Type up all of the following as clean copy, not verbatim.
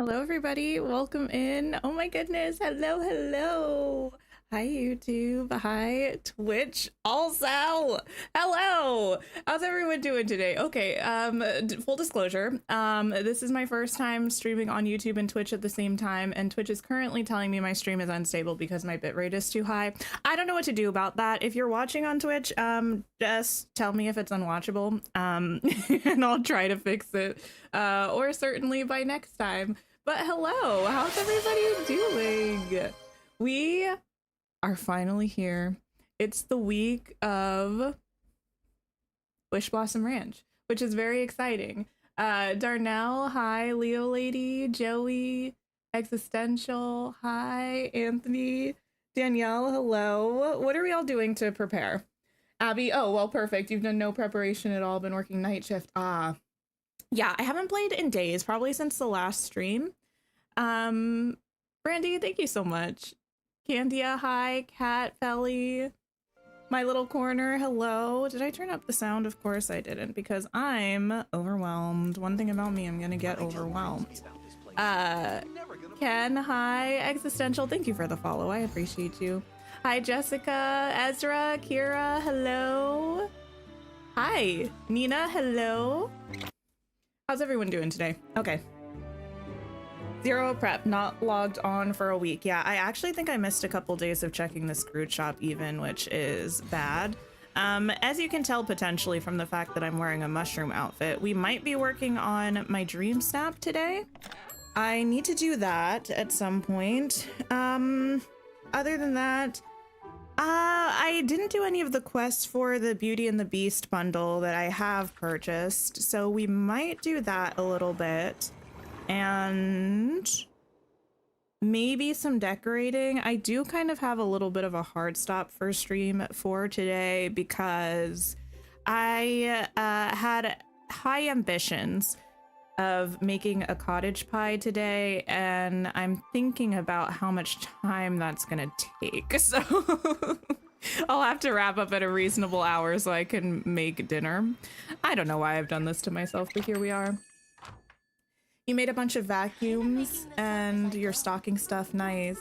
Hello, everybody. Welcome in. Oh my goodness. Hello, hello. Hi, YouTube. Hi, Twitch. Also, hello. How's everyone doing today? Okay. Full disclosure. This is my first time streaming on YouTube and Twitch at the same time, and Twitch is currently telling me my stream is unstable because my bitrate is too high. I don't know what to do about that. If you're watching on Twitch, just tell me if it's unwatchable, and I'll try to fix it, or certainly by next time. But hello, how's everybody doing? We are finally here. It's the week of Wishblossom Ranch, which is very exciting. Darnell, hi. Leo Lady, Joey, Existential, hi. Anthony, Danielle, hello. What are we all doing to prepare? Abby, oh, well, perfect. You've done no preparation at all, been working night shift. Yeah, I haven't played in days, probably since the last stream. Brandy, thank you so much. Candia, hi. Cat, Felly, my little corner, hello. Did I turn up the sound? Of course I didn't, because I'm overwhelmed. One thing about me, I'm gonna get overwhelmed. Ken, hi. Existential, thank you for the follow. I appreciate you. Hi, Jessica, Ezra, Kira, hello. Hi, Nina, hello. How's everyone doing today? Okay. Zero prep, not logged on for a week. Yeah, I actually think I missed a couple days of checking the Screwed shop even, which is bad. As you can tell potentially from the fact that I'm wearing a mushroom outfit, we might be working on my dream snap today. I need to do that at some point. Other than that, I didn't do any of the quests for the Beauty and the Beast bundle that I have purchased, so we might do that a little bit. And maybe some decorating. I do kind of have a little bit of a hard stop for stream for today because I had high ambitions of making a cottage pie today, and I'm thinking about how much time that's gonna take. So I'll have to wrap up at a reasonable hour so I can make dinner. I don't know why I've done this to myself, but here we are. You made a bunch of vacuums and you're stocking stuff. Nice.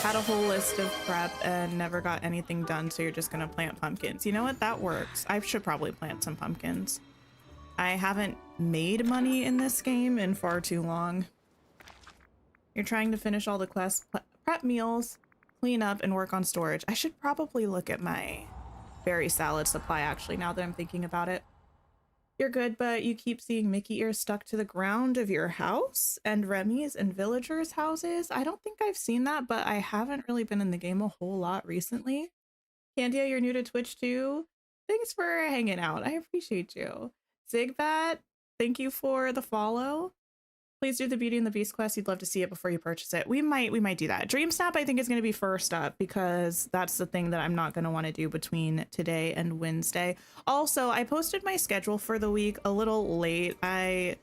Had a whole list of prep and never got anything done, so you're just gonna plant pumpkins. You know what? That works. I should probably plant some pumpkins. I haven't made money in this game in far too long. You're trying to finish all the quests, prep meals, clean up, and work on storage. I should probably look at my berry salad supply actually, now that I'm thinking about it. You're good, but you keep seeing Mickey ears stuck to the ground of your house and Remy's and villagers' houses. I don't think I've seen that, but I haven't really been in the game a whole lot recently. Candia, you're new to Twitch too. Thanks for hanging out. I appreciate you. Zigbat, thank you for the follow. Please do the Beauty and the Beast quest. You'd love to see it before you purchase it. We might do that. Dream Snap I think is going to be first up because that's the thing that I'm not going to want to do between today and Wednesday. Also, I posted my schedule for the week a little late. I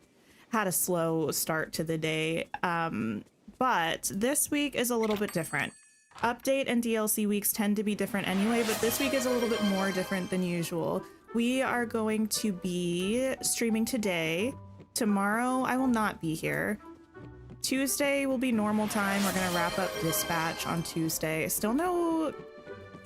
had a slow start to the day, but this week is a little bit different. Update and DLC weeks tend to be different anyway, but this week is a little bit more different than usual. We are going to be streaming today. Tomorrow I will not be here. Tuesday will be normal time. We're gonna wrap up dispatch on Tuesday. Still no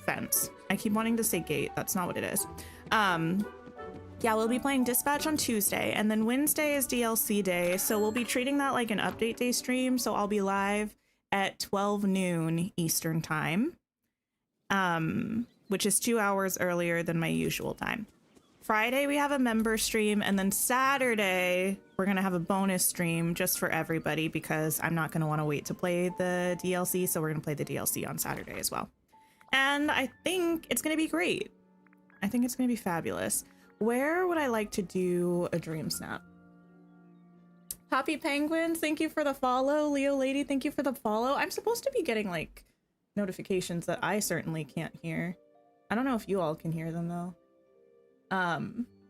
fence. I keep wanting to say gate. That's not what it is. Yeah, we'll be playing dispatch on Tuesday, and then Wednesday is DLC day, so we'll be treating that like an update day stream. So I'll be live at 12 noon Eastern time, which is 2 hours earlier than my usual time. Friday we have a member stream, and then Saturday we're gonna have a bonus stream just for everybody because I'm not gonna want to wait to play the DLC, so we're gonna play the DLC on Saturday as well. And I think it's gonna be great. I think it's gonna be fabulous. Where would I like to do a dream snap? Poppy Penguins, thank you for the follow. Leo Lady, thank you for the follow. I'm supposed to be getting like notifications that I certainly can't hear. I don't know if you all can hear them though.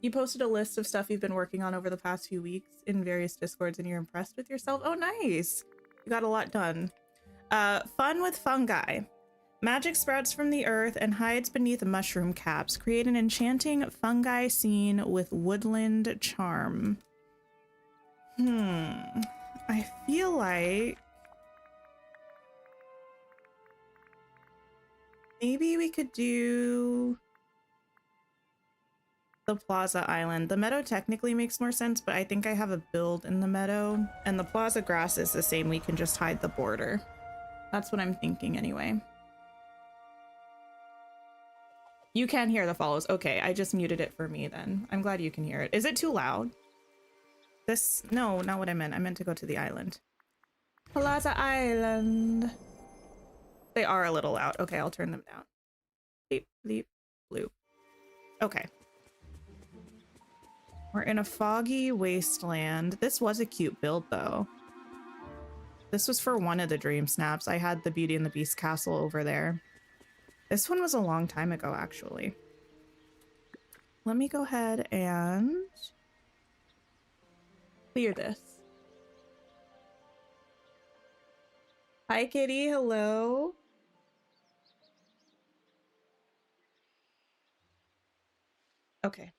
You posted a list of stuff you've been working on over the past few weeks in various discords and you're impressed with yourself. Oh, nice. You got a lot done. Fun with fungi. Magic sprouts from the earth and hides beneath mushroom caps. Create an enchanting fungi scene with woodland charm. I feel like maybe we could do the Plaza Island. The meadow technically makes more sense, but I think I have a build in the meadow, and the Plaza grass is the same. We can just hide the border. That's what I'm thinking anyway. You can hear the follows. Okay, I just muted it for me then. I'm glad you can hear it. Is it too loud? This, no, not what I meant. I meant to go to the island. Plaza Island. They are a little loud. Okay, I'll turn them down. Bleep, bleep, bloop. Okay. We're in a foggy wasteland. This was a cute build though. This was for one of the dream snaps. I had the Beauty and the Beast castle over there. This one was a long time ago, actually. Let me go ahead and clear this. Hi, Kitty. Hello. Okay.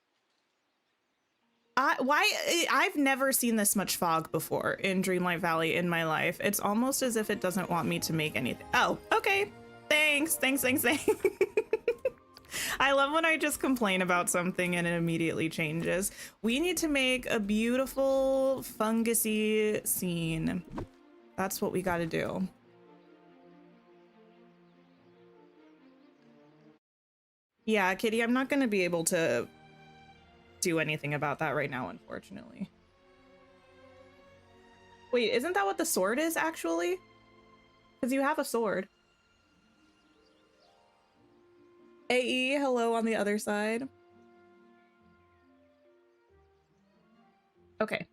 I've never seen this much fog before in Dreamlight Valley in my life. It's almost as if it doesn't want me to make anything. Oh, okay. Thanks. I love when I just complain about something and it immediately changes. We need to make a beautiful fungusy scene. That's what we got to do. Yeah, Kitty, I'm not going to be able to do anything about that right now, unfortunately. Wait, isn't that what the sword is, actually? Because you have a sword. AE, hello on the other side. Okay.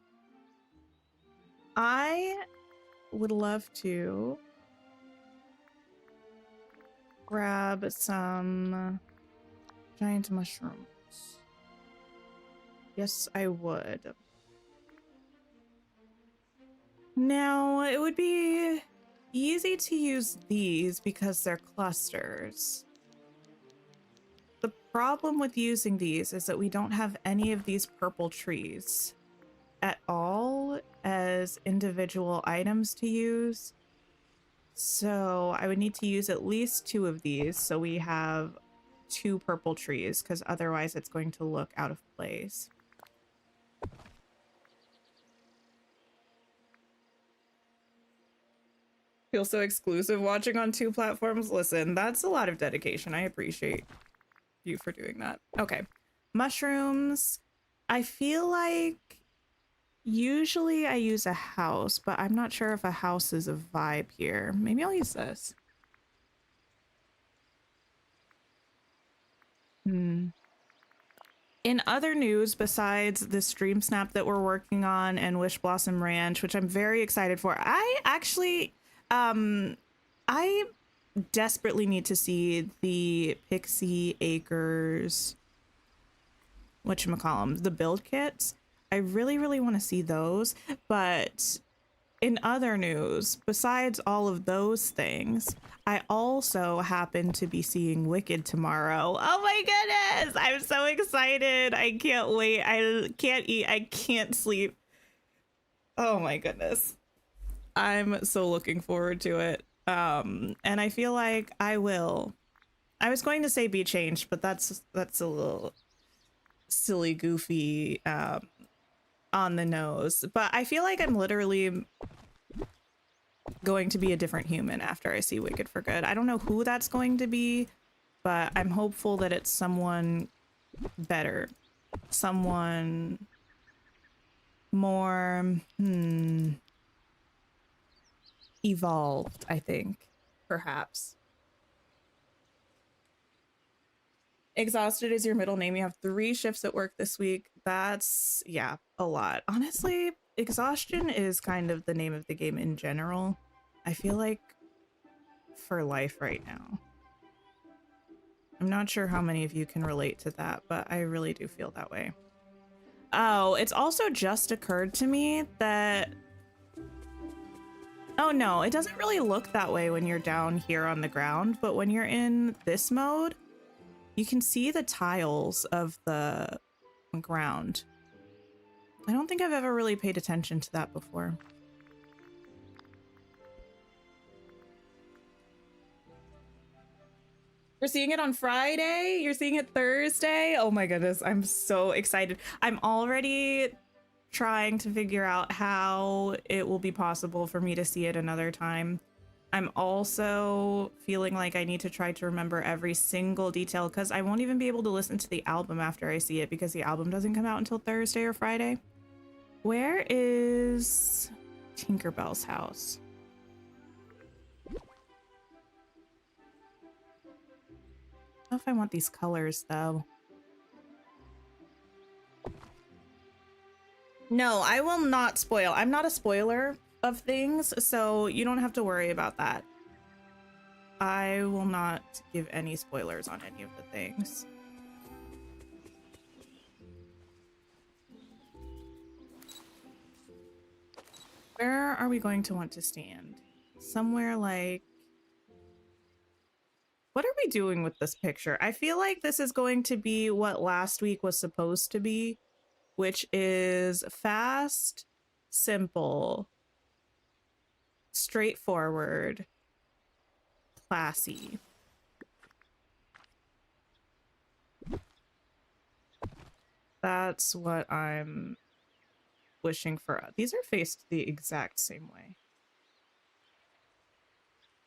I would love to grab some giant mushrooms. Yes, I would. Now, it would be easy to use these because they're clusters. The problem with using these is that we don't have any of these purple trees at all as individual items to use. So I would need to use at least 2 of these so we have 2 purple trees, because otherwise it's going to look out of place. Feel so exclusive watching on 2 platforms. Listen, that's a lot of dedication. I appreciate you for doing that. Okay. Mushrooms. I feel like usually I use a house, but I'm not sure if a house is a vibe here. Maybe I'll use this. In other news, besides the stream snap that we're working on and Wishblossom Ranch, which I'm very excited for, I actually, I desperately need to see the Pixie Acres, whatchamacallem, the build kits. I really, really want to see those. But in other news, besides all of those things, I also happen to be seeing Wicked tomorrow. Oh my goodness! I'm so excited. I can't wait. I can't eat. I can't sleep. Oh my goodness. I'm so looking forward to it. And I feel like I will. I was going to say be changed, but that's a little silly, goofy, on the nose. But I feel like I'm literally going to be a different human after I see Wicked for Good. I don't know who that's going to be, but I'm hopeful that it's someone better. Someone more, evolved, I think, perhaps. Exhausted is your middle name. You have 3 shifts at work this week. That's, yeah, a lot. Honestly, exhaustion is kind of the name of the game in general. I feel like for life right now. I'm not sure how many of you can relate to that, but I really do feel that way. Oh, it's also just occurred to me that, oh no, it doesn't really look that way when you're down here on the ground, but when you're in this mode, you can see the tiles of the ground. I don't think I've ever really paid attention to that before. We're seeing it on Friday. You're seeing it Thursday. Oh my goodness, I'm so excited. I'm already trying to figure out how it will be possible for me to see it another time. I'm also feeling like I need to try to remember every single detail because I won't even be able to listen to the album after I see it because the album doesn't come out until Thursday or Friday. Where is Tinkerbell's house? I don't know if I want these colors though. No, I will not spoil. I'm not a spoiler of things, so you don't have to worry about that. I will not give any spoilers on any of the things. Where are we going to want to stand? Somewhere like... What are we doing with this picture? I feel like this is going to be what last week was supposed to be, which is fast, simple, straightforward, classy. That's what I'm wishing for. These are faced the exact same way.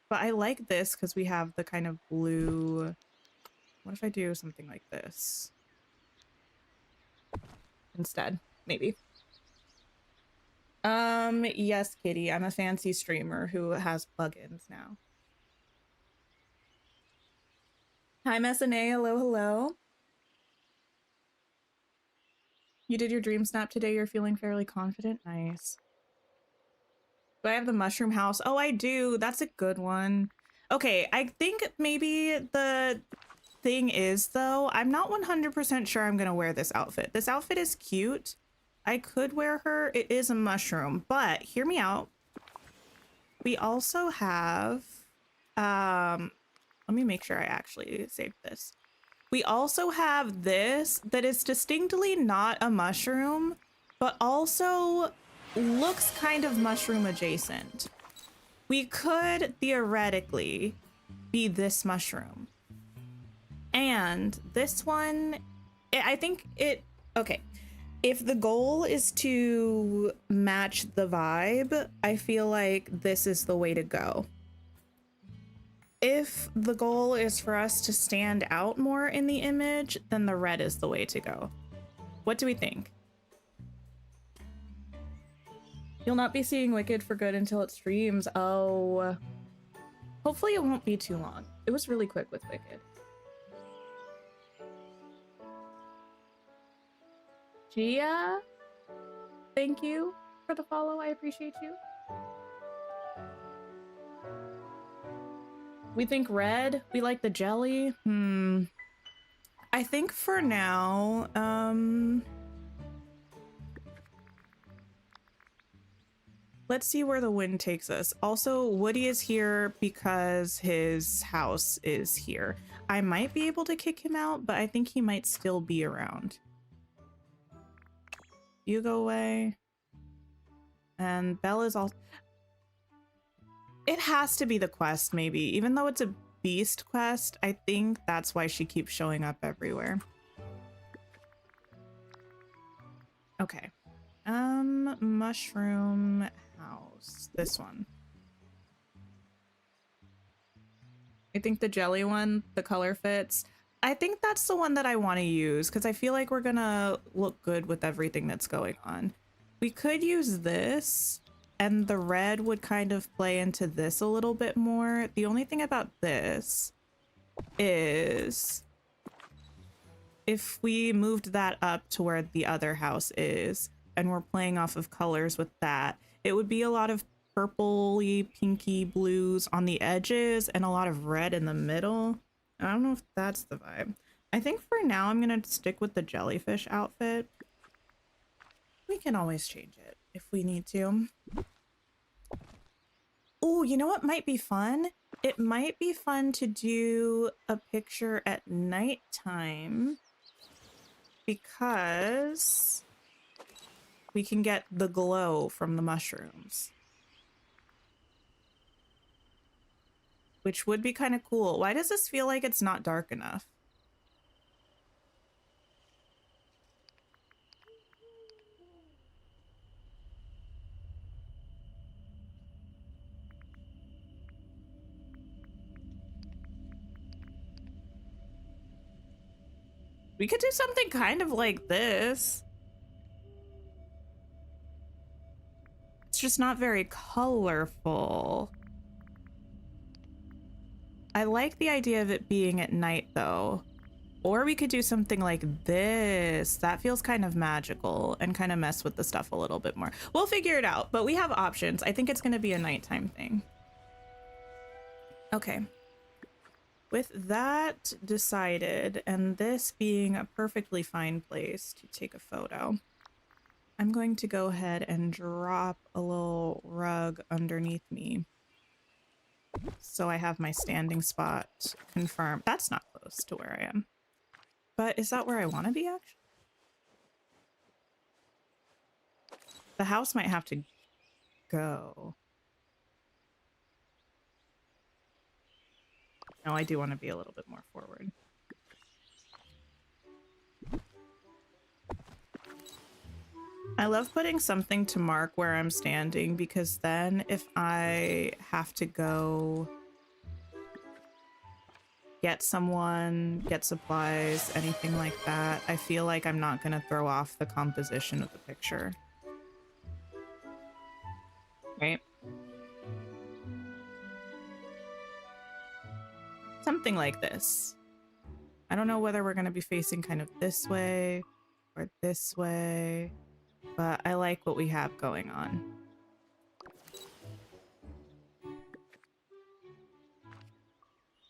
But I like this because we have the kind of blue. What if I do something like this instead? Maybe. Yes, Kitty. I'm a fancy streamer who has plugins now. Hi, SNA. Hello, hello. You did your dream snap today. You're feeling fairly confident. Nice. Do I have the mushroom house? Oh, I do. That's a good one. Okay, I think maybe the thing is, though, I'm not 100% sure I'm going to wear this outfit. This outfit is cute. I could wear her. It is a mushroom, but hear me out. We also have, let me make sure I actually saved this. We also have this that is distinctly not a mushroom, but also looks kind of mushroom adjacent. We could theoretically be this mushroom. And this one, I think it, okay. If the goal is to match the vibe, I feel like this is the way to go. If the goal is for us to stand out more in the image, then the red is the way to go. What do we think? You'll not be seeing Wicked for good until it streams. Oh, hopefully it won't be too long. It was really quick with Wicked. Gia, thank you for the follow. I appreciate you. We think red. We like the jelly. I think for now, let's see where the wind takes us. Also, Woody is here because his house is here. I might be able to kick him out, but I think he might still be around. You go away. And Bella's also... It has to be the quest, maybe. Even though it's a beast quest, I think that's why she keeps showing up everywhere. Okay. Mushroom house. This one. I think the jelly one, the color fits. I think that's the one that I want to use because I feel like we're gonna look good with everything that's going on. We could use this, and the red would kind of play into this a little bit more. The only thing about this is if we moved that up to where the other house is, and we're playing off of colors with that, it would be a lot of purpley, pinky blues on the edges and a lot of red in the middle. I don't know if that's the vibe. I think for now I'm gonna stick with the jellyfish outfit. We can always change it if we need to. Oh, you know what might be fun? It might be fun to do a picture at nighttime because we can get the glow from the mushrooms. which would be kind of cool. Why does this feel like it's not dark enough? We could do something kind of like this. It's just not very colorful. I like the idea of it being at night though. Or we could do something like this. That feels kind of magical and kind of mess with the stuff a little bit more. We'll figure it out, but we have options. I think it's going to be a nighttime thing. Okay. With that decided, and this being a perfectly fine place to take a photo, I'm going to go ahead and drop a little rug underneath me. So I have my standing spot confirmed. That's not close to where I am. But is that where I want to be, actually? The house might have to go. No, I do want to be a little bit more forward. I love putting something to mark where I'm standing, because then if I have to go get someone, get supplies, anything like that, I feel like I'm not going to throw off the composition of the picture. Right? Something like this. I don't know whether we're going to be facing kind of this way or this way, but I like what we have going on.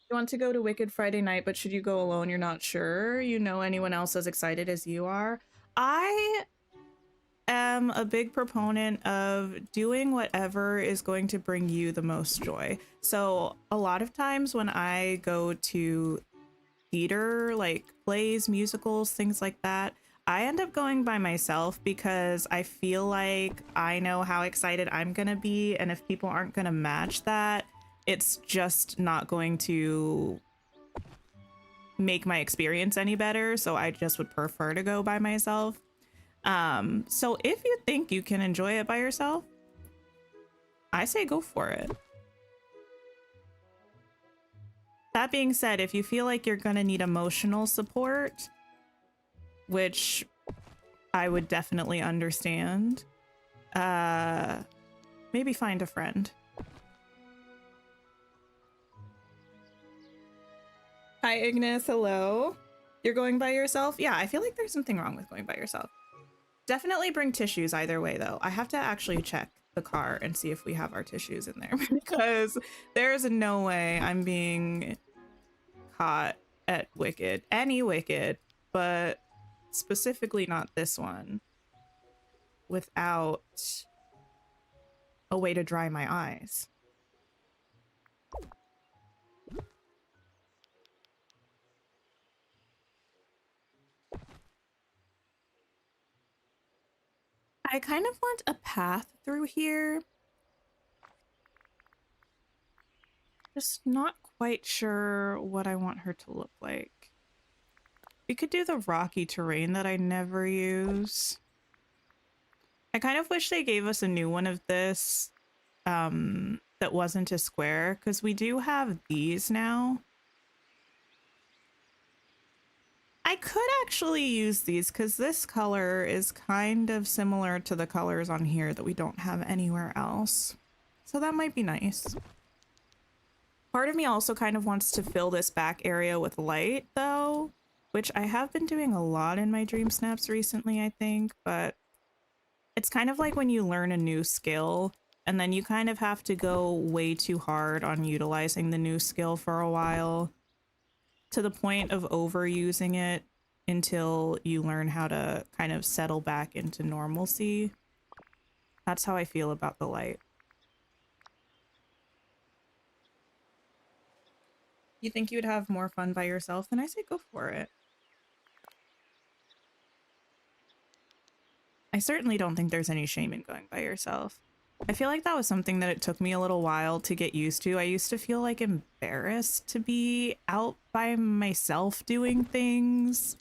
You want to go to Wicked Friday night, but should you go alone? You're not sure. You know anyone else as excited as you are? I am a big proponent of doing whatever is going to bring you the most joy. So a lot of times when I go to theater, like plays, musicals, things like that, I end up going by myself because I feel like I know how excited I'm gonna be, and if people aren't gonna match that, it's just not going to make my experience any better. So I just would prefer to go by myself. So if you think you can enjoy it by yourself, I say go for it. That being said, if you feel like you're gonna need emotional support, which I would definitely understand, maybe find a friend. Hi, Ignis. Hello. You're going by yourself? Yeah, I feel like there's something wrong with going by yourself. Definitely bring tissues either way, though. I have to actually check the car and see if we have our tissues in there because there's no way I'm being caught at Wicked. Any Wicked, but specifically not this one, without a way to dry my eyes. I kind of want a path through here. Just not quite sure what I want her to look like. We could do the rocky terrain that I never use. I kind of wish they gave us a new one of this that wasn't a square, because we do have these now. I could actually use these because this color is kind of similar to the colors on here that we don't have anywhere else. So that might be nice. Part of me also kind of wants to fill this back area with light though, which I have been doing a lot in my dream snaps recently, I think, but it's kind of like when you learn a new skill and then you kind of have to go way too hard on utilizing the new skill for a while, to the point of overusing it until you learn how to kind of settle back into normalcy. That's how I feel about the light. You think you'd have more fun by yourself? Then I say go for it. I certainly don't think there's any shame in going by yourself. I feel like that was something that it took me a little while to get used to. I used to feel like embarrassed to be out by myself doing things.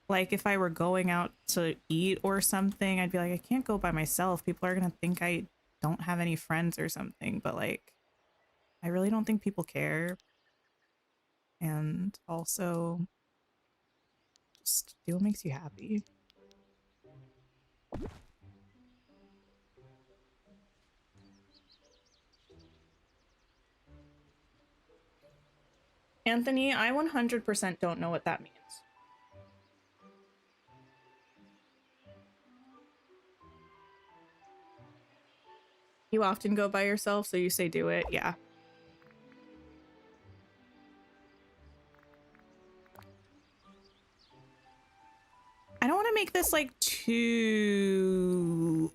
Like if I were going out to eat or something, I'd be like, I can't go by myself. People are going to think I don't have any friends or something. But like, I really don't think people care. And also, just do what makes you happy. Anthony, I 100% don't know what that means. You often go by yourself, so you say do it. Yeah. I don't want to make this like too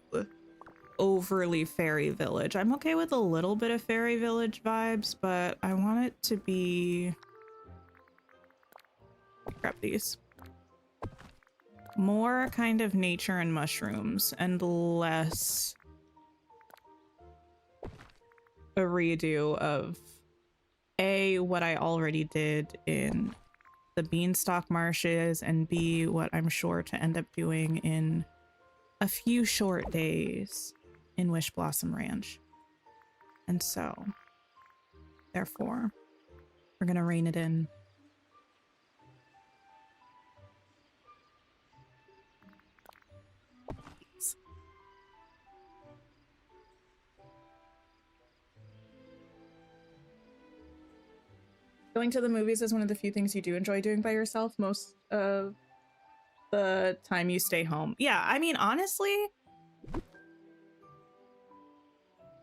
overly fairy village. I'm okay with a little bit of fairy village vibes, but I want it to be... Grab these. More kind of nature and mushrooms and less a redo of A, what I already did in the beanstalk marshes, and B, what I'm sure to end up doing in a few short days in Wishblossom Ranch. And so, therefore, we're gonna rein it in. Going to the movies is one of the few things you do enjoy doing by yourself. Most of the time you stay home. Yeah, I mean, honestly,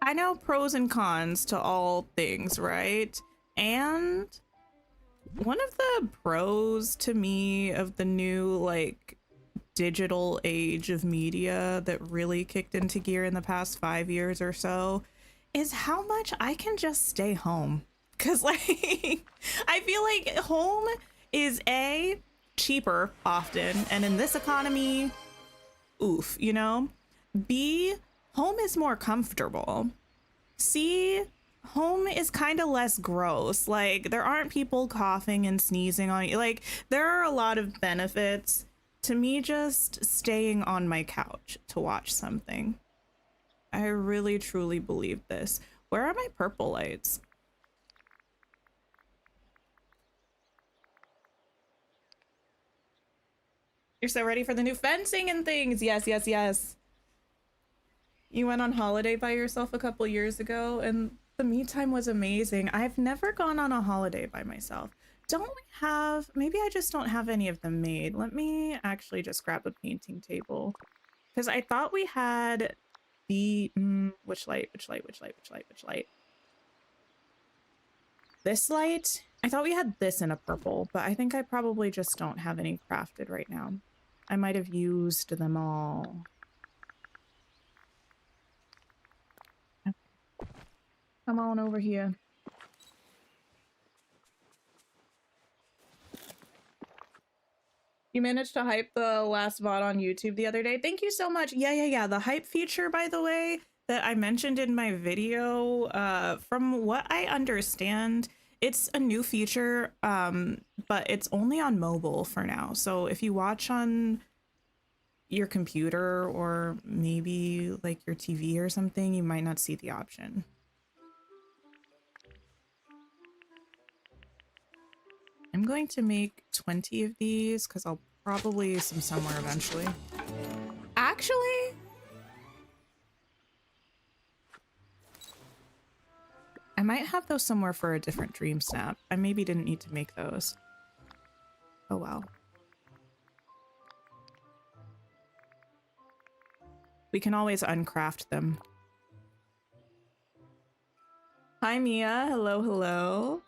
I know pros and cons to all things, right? And one of the pros to me of the new, like, digital age of media that really kicked into gear in the past 5 years or so is how much I can just stay home. Because, like, I feel like home is A, cheaper often, and in this economy, oof, you know? B, home is more comfortable. C, home is kind of less gross. Like, there aren't people coughing and sneezing on you. Like, there are a lot of benefits to me just staying on my couch to watch something. I really, truly believe this. Where are my purple lights? You're so ready for the new fencing and things. Yes, yes, yes. You went on holiday by yourself a couple years ago, and the me time was amazing. I've never gone on a holiday by myself. Don't we have... Maybe I just don't have any of them made. Let me actually just grab a painting table. Because I thought we had the... which light? Which light? Which light? Which light? Which light? This light? I thought we had this in a purple, but I think I probably just don't have any crafted right now. I might have used them all. Okay. Come on over here. You managed to hype the last VOD on YouTube the other day. Thank you so much. Yeah. The hype feature, by the way, that I mentioned in my video, from what I understand, it's a new feature, but it's only on mobile for now. So if you watch on your computer or maybe like your TV or something, you might not see the option. I'm going to make 20 of these because I'll probably use them somewhere eventually. Actually, I might have those somewhere for a different dream snap. I maybe didn't need to make those. Oh well. We can always uncraft them. Hi Mia, hello, hello.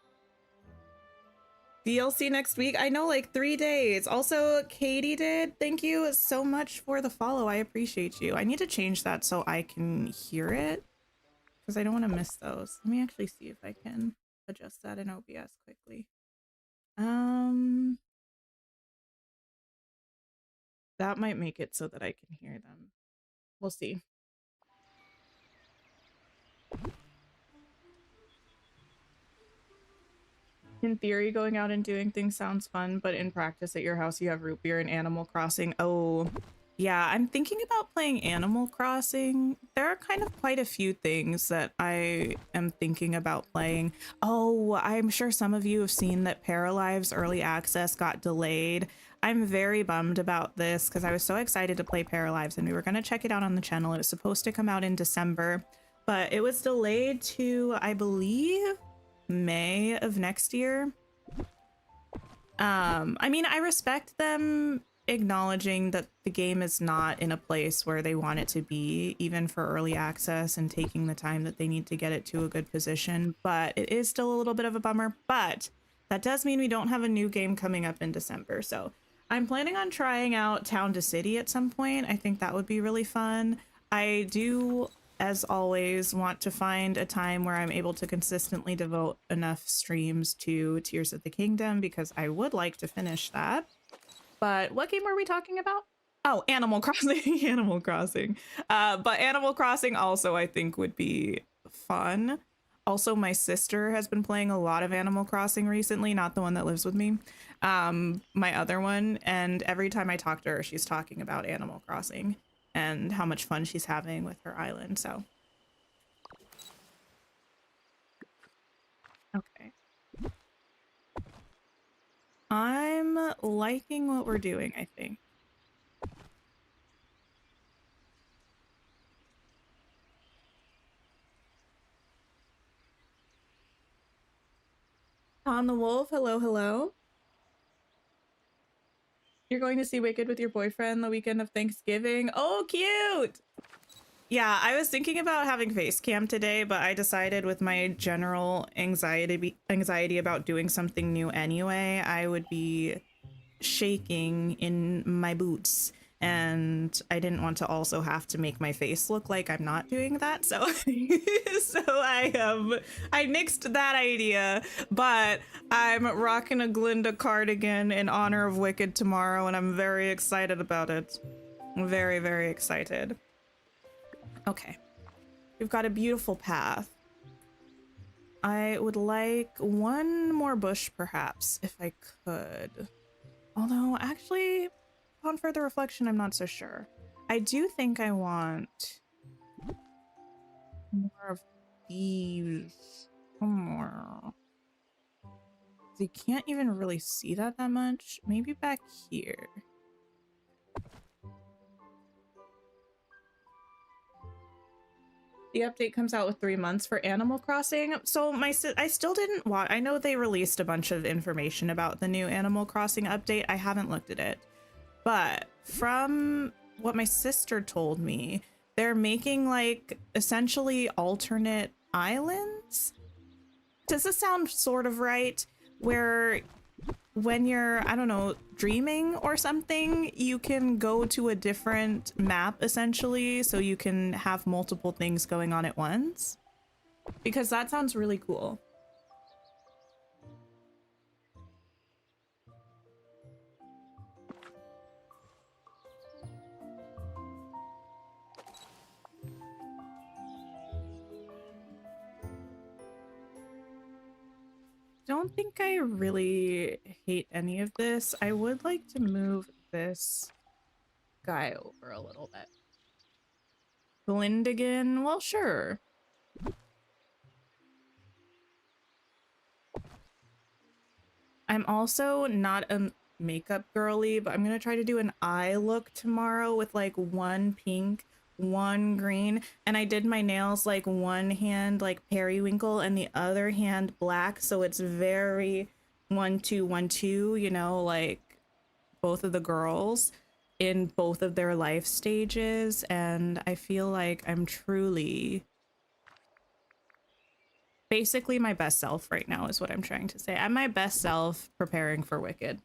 DLC next week? I know, like 3 days. Also, Katie did. Thank you so much for the follow. I appreciate you. I need to change that so I can hear it because I don't want to miss those. Let me actually see if I can adjust that in OBS quickly. That might make it so that I can hear them. We'll see. In theory, going out and doing things sounds fun, but in practice at your house you have root beer and Animal Crossing. Oh, yeah, I'm thinking about playing Animal Crossing. There are kind of quite a few things that I am thinking about playing. Oh, I'm sure some of you have seen that Paralives Early Access got delayed. I'm very bummed about this because I was so excited to play Paralives and we were going to check it out on the channel. It was supposed to come out in December, but it was delayed to, I believe, May of next year. I mean, I respect them acknowledging that the game is not in a place where they want it to be, even for early access, and taking the time that they need to get it to a good position, but it is still a little bit of a bummer. But that does mean we don't have a new game coming up in December, so I'm planning on trying out Town to City at some point. I think that would be really fun. I do, as always, want to find a time where I'm able to consistently devote enough streams to Tears of the Kingdom, because I would like to finish that. But what game were we talking about? Oh, Animal Crossing. Animal Crossing. But Animal Crossing also, I think, would be fun. Also, my sister has been playing a lot of Animal Crossing recently, not the one that lives with me, my other one. And every time I talk to her, she's talking about Animal Crossing and how much fun she's having with her island, so. Okay. I'm liking what we're doing, I think. On the Wolf, hello, hello. You're going to see Wicked with your boyfriend the weekend of Thanksgiving. Oh, cute! Yeah, I was thinking about having face cam today, but I decided with my general anxiety about doing something new anyway, I would be shaking in my boots, and I didn't want to also have to make my face look like I'm not doing that, so so I nixed that idea. But I'm rocking a Glinda cardigan in honor of Wicked tomorrow, and I'm very excited about it. I'm very, very excited. Okay, we've got a beautiful path. I would like one more bush, perhaps, if I could. Although, actually, upon further reflection, I'm not so sure. I do think I want more of these. More. You can't even really see that much. Maybe back here. The update comes out with 3 months for Animal Crossing. So I still didn't watch. I know they released a bunch of information about the new Animal Crossing update. I haven't looked at it. But from what my sister told me, they're making like essentially alternate islands. Does this sound sort of right? Where when you're, I don't know, dreaming or something, you can go to a different map essentially, so you can have multiple things going on at once. Because that sounds really cool. Don't think I really hate any of this. I would like to move this guy over a little bit. Glindigan, well, sure. I'm also not a makeup girly, but I'm gonna try to do an eye look tomorrow with like one pink, one green, and I did my nails like one hand like periwinkle and the other hand black, so it's very 1 2 1 2, you know, like both of the girls in both of their life stages. And I feel like I'm truly basically my best self right now is what I'm trying to say. I'm my best self preparing for Wicked.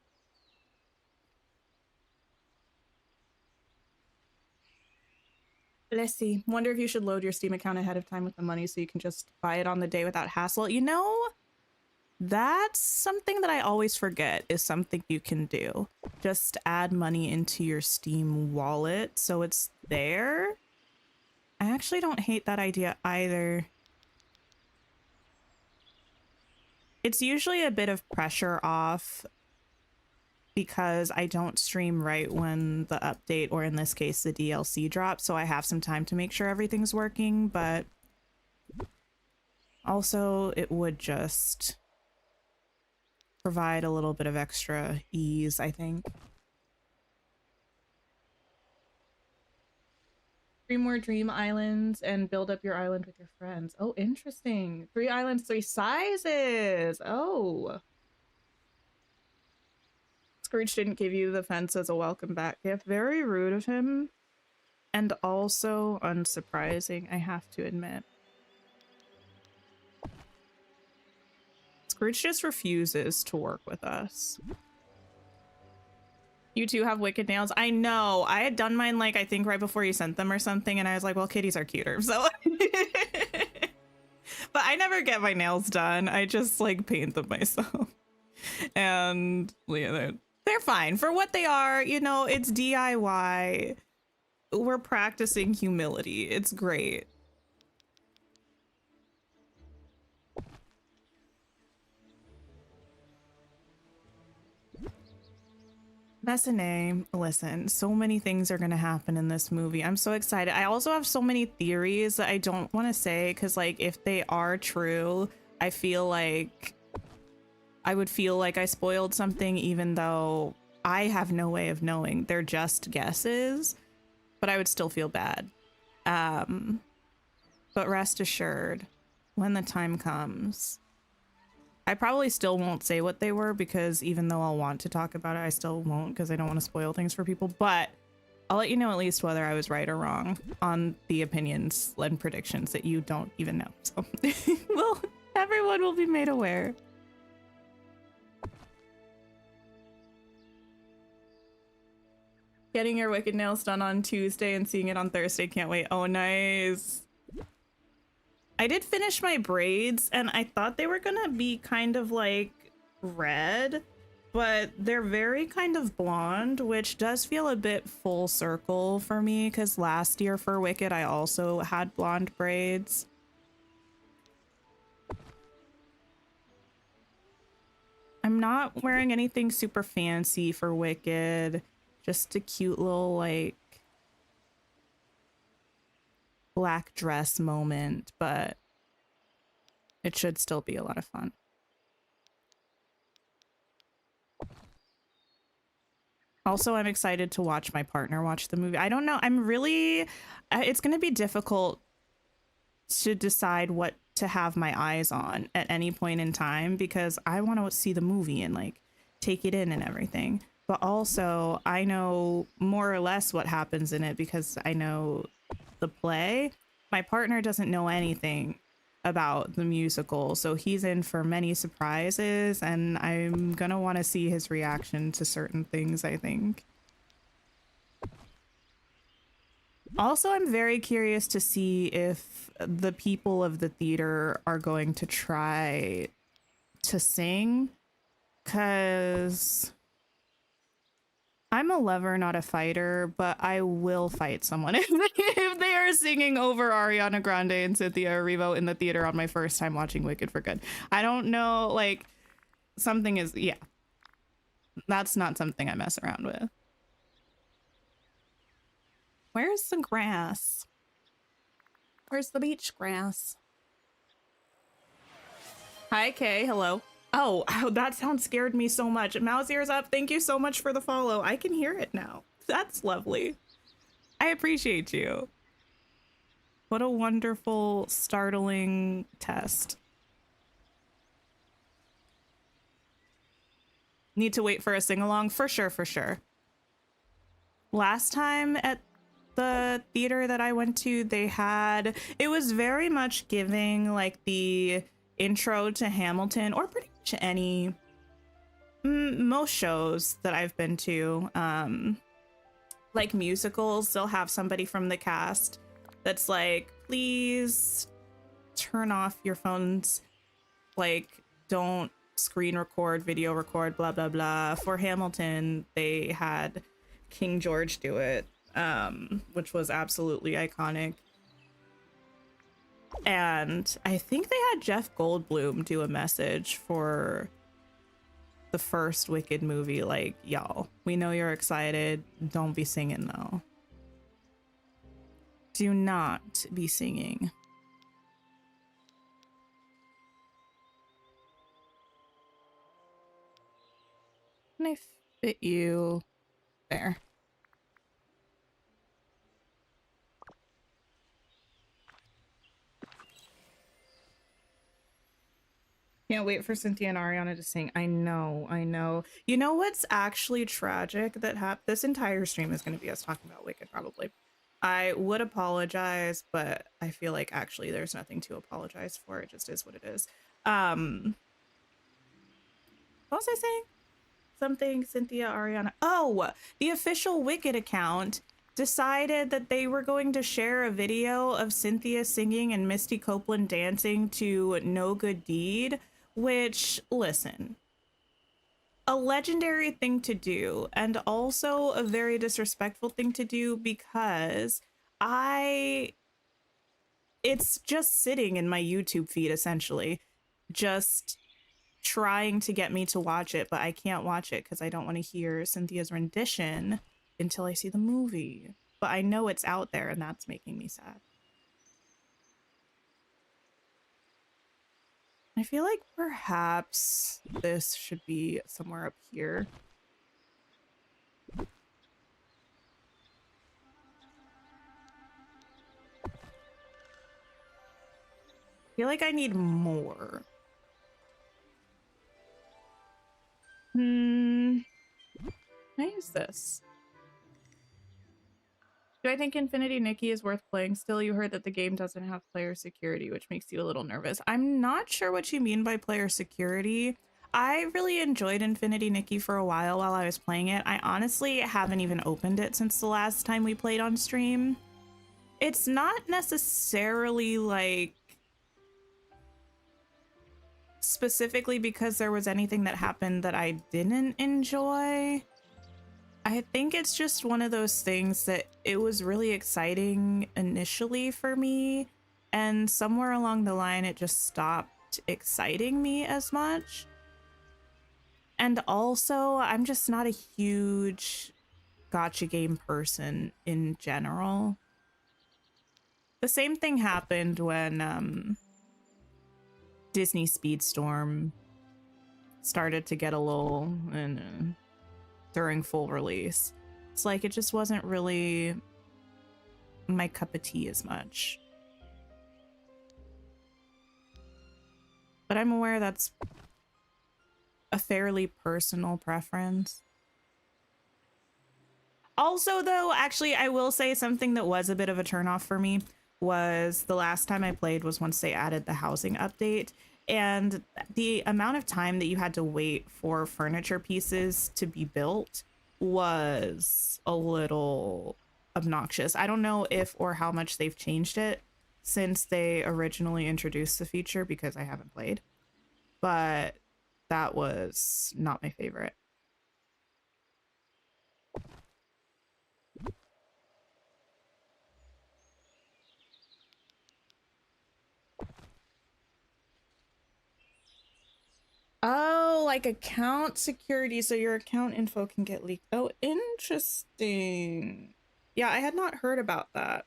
Let's see. Wonder if you should load your Steam account ahead of time with the money so you can just buy it on the day without hassle. You know, that's something that I always forget is something you can do. Just add money into your Steam wallet so it's there. I actually don't hate that idea either. It's usually a bit of pressure off because I don't stream right when the update, or in this case, the DLC drops, so I have some time to make sure everything's working, but also it would just provide a little bit of extra ease, I think. 3 more dream islands and build up your island with your friends. Oh, interesting. 3 islands, 3 sizes. Oh. Scrooge didn't give you the fence as a welcome back gift. Very rude of him. And also unsurprising, I have to admit. Scrooge just refuses to work with us. You two have wicked nails. I know. I had done mine, like, I think right before you sent them or something, and I was like, well, kitties are cuter, so. But I never get my nails done. I just, like, paint them myself. And, yeah, they're fine. For what they are, you know, it's DIY. We're practicing humility. It's great. Bessine, listen, so many things are going to happen in this movie. I'm so excited. I also have so many theories that I don't want to say because, like, if they are true, I feel like I would feel like I spoiled something, even though I have no way of knowing. They're just guesses, but I would still feel bad. But rest assured, when the time comes, I probably still won't say what they were, because even though I'll want to talk about it, I still won't, because I don't want to spoil things for people. But I'll let you know at least whether I was right or wrong on the opinions and predictions that you don't even know. So, well, everyone will be made aware. Getting your wicked nails done on Tuesday and seeing it on Thursday. Can't wait. Oh, nice. I did finish my braids, and I thought they were gonna be kind of like red, but they're very kind of blonde, which does feel a bit full circle for me, because last year for Wicked I also had blonde braids. I'm not wearing anything super fancy for Wicked, just a cute little, like, black dress moment, but it should still be a lot of fun. Also, I'm excited to watch my partner watch the movie. I don't know. I'm really, it's going to be difficult to decide what to have my eyes on at any point in time, because I want to see the movie and, like, take it in and everything. But also, I know more or less what happens in it because I know the play. My partner doesn't know anything about the musical, so he's in for many surprises, and I'm gonna want to see his reaction to certain things, I think. Also, I'm very curious to see if the people of the theater are going to try to sing, because I'm a lover, not a fighter, but I will fight someone if they are singing over Ariana Grande and Cynthia Erivo in the theater on my first time watching Wicked for good. I don't know, like, something is, yeah. That's not something I mess around with. Where's the grass? Where's the beach grass? Hi, Kay. Hello. Oh, that sound scared me so much. Mouse ears up. Thank you so much for the follow. I can hear it now. That's lovely. I appreciate you. What a wonderful, startling test. Need to wait for a sing-along? For sure, for sure. Last time at the theater that I went to, they had, it was very much giving like the intro to Hamilton, or pretty much any, most shows that I've been to, like musicals, they'll have somebody from the cast that's like, please turn off your phones, like, don't screen record, video record, blah blah blah. For Hamilton, they had King George do it, which was absolutely iconic. And I think they had Jeff Goldblum do a message for the first Wicked movie, like, y'all, we know you're excited. Don't be singing, though. Do not be singing. Can I fit you there? Can't wait for Cynthia and Ariana to sing. I know, I know. You know what's actually tragic that happened? This entire stream is going to be us talking about Wicked, probably. I would apologize, but I feel like actually there's nothing to apologize for. It just is what it is. What was I saying? Something Cynthia, Ariana. Oh, the official Wicked account decided that they were going to share a video of Cynthia singing and Misty Copeland dancing to No Good Deed, which, listen, a legendary thing to do and also a very disrespectful thing to do because it's just sitting in my YouTube feed, essentially, just trying to get me to watch it, but I can't watch it because I don't want to hear Cynthia's rendition until I see the movie. But I know it's out there, and that's making me sad. I feel like perhaps this should be somewhere up here. I feel like I need more. Can I use this? Do I think Infinity Nikki is worth playing still? You heard that the game doesn't have player security, which makes you a little nervous. I'm not sure what you mean by player security. I really enjoyed Infinity Nikki for a while I was playing it. I honestly haven't even opened it since the last time we played on stream. It's not necessarily like specifically because there was anything that happened that I didn't enjoy. I think it's just one of those things that it was really exciting initially for me, and somewhere along the line it just stopped exciting me as much. And also, I'm just not a huge gacha game person in general. The same thing happened when Disney Speedstorm started to get a little during full release. It's like it just wasn't really my cup of tea as much. But I'm aware that's a fairly personal preference. Also, though, actually, I will say something that was a bit of a turnoff for me was the last time I played was once they added the housing update, and the amount of time that you had to wait for furniture pieces to be built was a little obnoxious. I don't know if or how much they've changed it since they originally introduced the feature because I haven't played, but that was not my favorite. Oh, like account security, so your account info can get leaked. Oh, interesting. Yeah, I had not heard about that.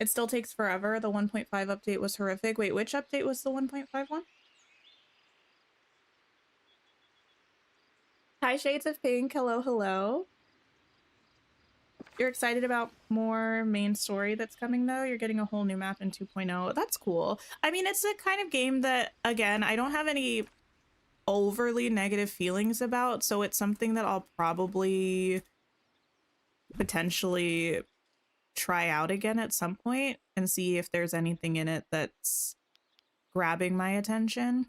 It still takes forever. The 1.5 update was horrific. Wait, which update was the 1.5 one? Hi, Shades of Pink. Hello, hello. You're excited about more main story that's coming, though? You're getting a whole new map in 2.0. That's cool. I mean, it's the kind of game that, again, I don't have any overly negative feelings about, so it's something that I'll probably potentially try out again at some point and see if there's anything in it that's grabbing my attention.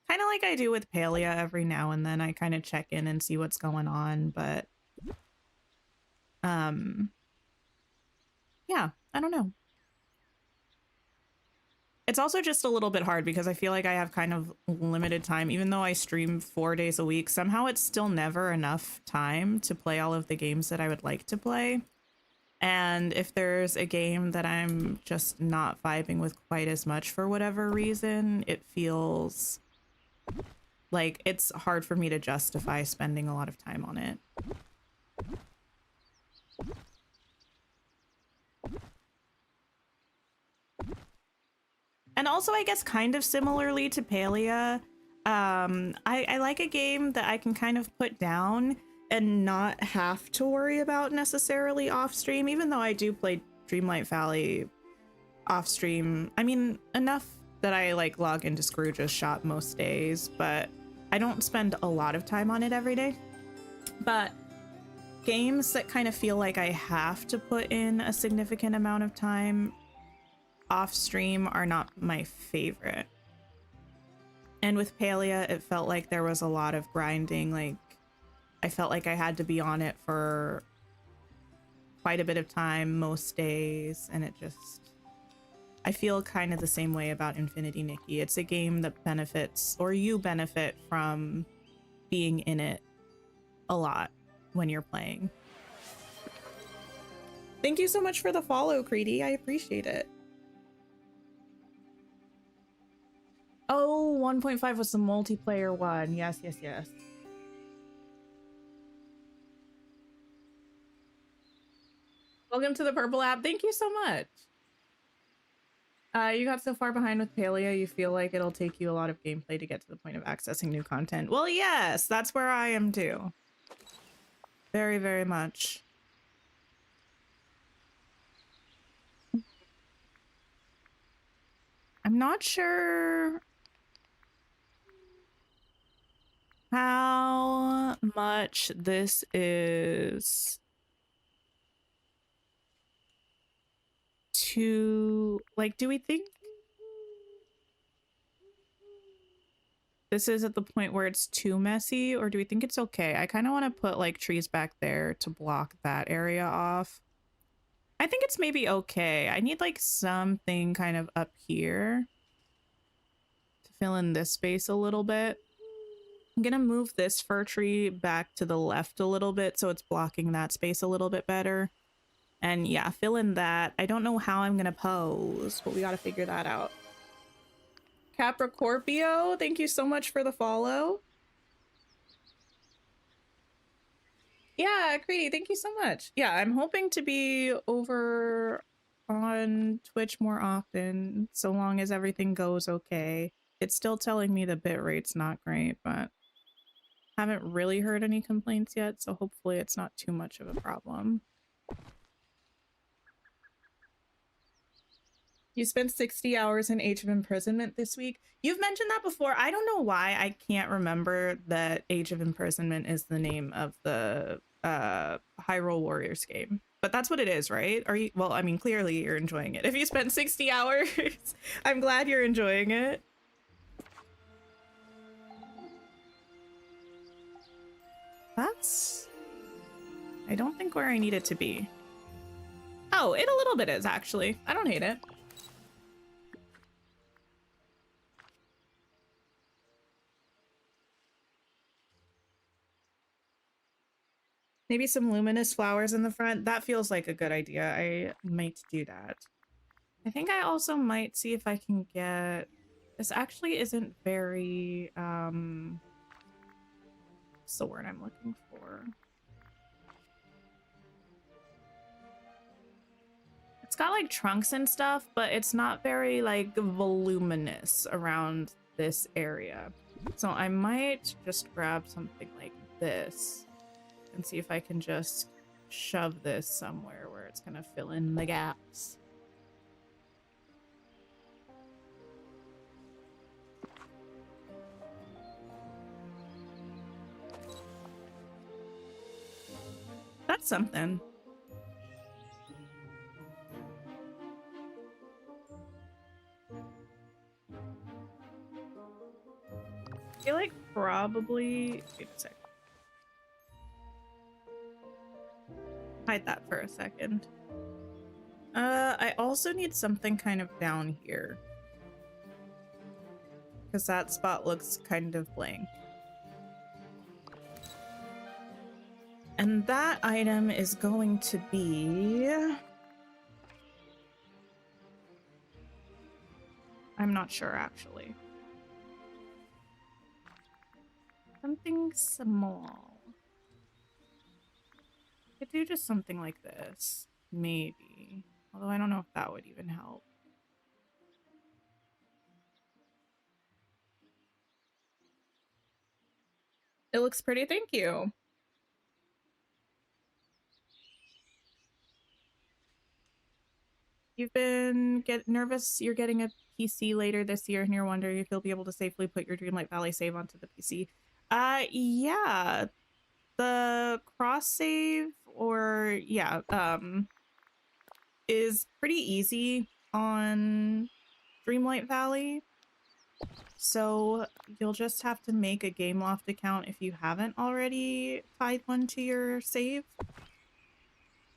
Kind of like I do with Palia every now and then. I kind of check in and see what's going on, but yeah, I don't know. It's also just a little bit hard because I feel like I have kind of limited time. Even though I stream 4 days a week, somehow it's still never enough time to play all of the games that I would like to play. And if there's a game that I'm just not vibing with quite as much for whatever reason, it feels like it's hard for me to justify spending a lot of time on it. And also, I guess kind of similarly to Palia, I like a game that I can kind of put down and not have to worry about necessarily off stream, even though I do play Dreamlight Valley off stream. I mean, enough that I like log into Scrooge's shop most days, but I don't spend a lot of time on it every day. But games that kind of feel like I have to put in a significant amount of time off stream are not my favorite. And with Palia, it felt like there was a lot of grinding. Like, I felt like I had to be on it for quite a bit of time most days, and it just... I feel kind of the same way about Infinity Nikki. It's a game that benefits, or you benefit from being in it a lot when you're playing. Thank you so much for the follow, Creedy. I appreciate it. Oh, 1.5 was the multiplayer one. Yes, yes, yes. Welcome to the Purple app. Thank you so much. You got so far behind with Palia, you feel like it'll take you a lot of gameplay to get to the point of accessing new content. Well, yes, that's where I am too. Very, very much. I'm not sure how much this is too, like, do we think this is at the point where it's too messy, or do we think it's okay? I kind of want to put like trees back there to block that area off. I think it's maybe okay. I need like something kind of up here to fill in this space a little bit. I'm gonna move this fir tree back to the left a little bit so it's blocking that space a little bit better. And yeah, fill in that. I don't know how I'm gonna pose, but we gotta figure that out. Capricorpio, thank you so much for the follow. Yeah, Creedy, thank you so much. Yeah, I'm hoping to be over on Twitch more often, so long as everything goes okay. It's still telling me the bitrate's not great, but haven't really heard any complaints yet, so hopefully it's not too much of a problem. You spent 60 hours in Age of Imprisonment this week. You've mentioned that before. I don't know why I can't remember that Age of Imprisonment is the name of the Hyrule Warriors game. But that's what it is, right? Are you? Well, I mean, clearly you're enjoying it. If you spent 60 hours, I'm glad you're enjoying it. That's... I don't think where I need it to be. Oh, it a little bit is, actually. I don't hate it. Maybe some luminous flowers in the front. That feels like a good idea. I might do that. I think I also might see if I can get... This actually isn't very... What's the word I'm looking for? It's got like trunks and stuff, but it's not very like voluminous around this area. So I might just grab something like this and see if I can just shove this somewhere where it's gonna fill in the gaps. That's something. I feel like probably... Wait a sec. Hide that for a second. I also need something kind of down here, because that spot looks kind of blank. And that item is going to be... I'm not sure, actually. Something small. Could do just something like this. Maybe. Although I don't know if that would even help. It looks pretty, thank you. You've been nervous you're getting a PC later this year and you're wondering if you'll be able to safely put your Dreamlight Valley save onto the PC. Yeah. The cross save or yeah, is pretty easy on Dreamlight Valley. So you'll just have to make a Gameloft account if you haven't already tied one to your save.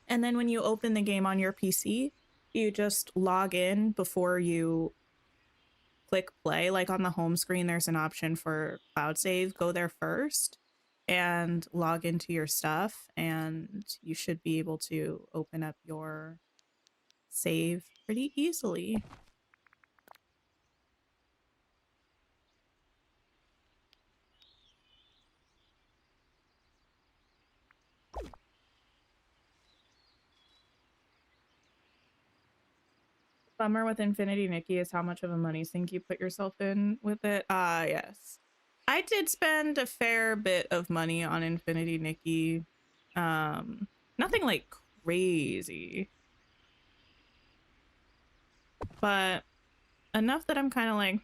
And then when you open the game on your PC, you just log in before you click play. Like on the home screen, there's an option for cloud save. Go there first and log into your stuff, and you should be able to open up your save pretty easily. Bummer with Infinity Nikki is how much of a money sink you put yourself in with it. Yes. I did spend a fair bit of money on Infinity Nikki. Nothing like crazy. But enough that I'm kind of like,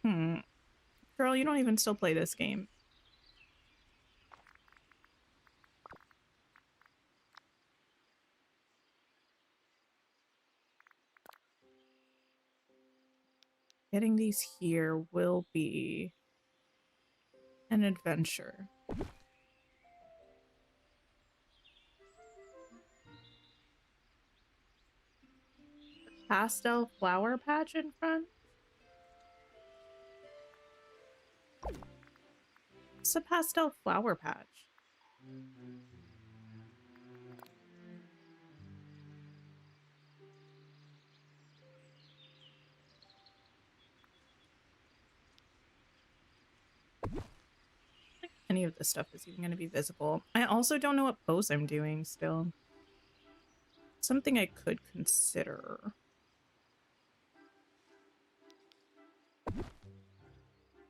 girl, you don't even still play this game. Getting these here will be an adventure. Pastel flower patch in front? It's a pastel flower patch. Any of this stuff is even going to be visible. I also don't know what pose I'm doing still. Something I could consider.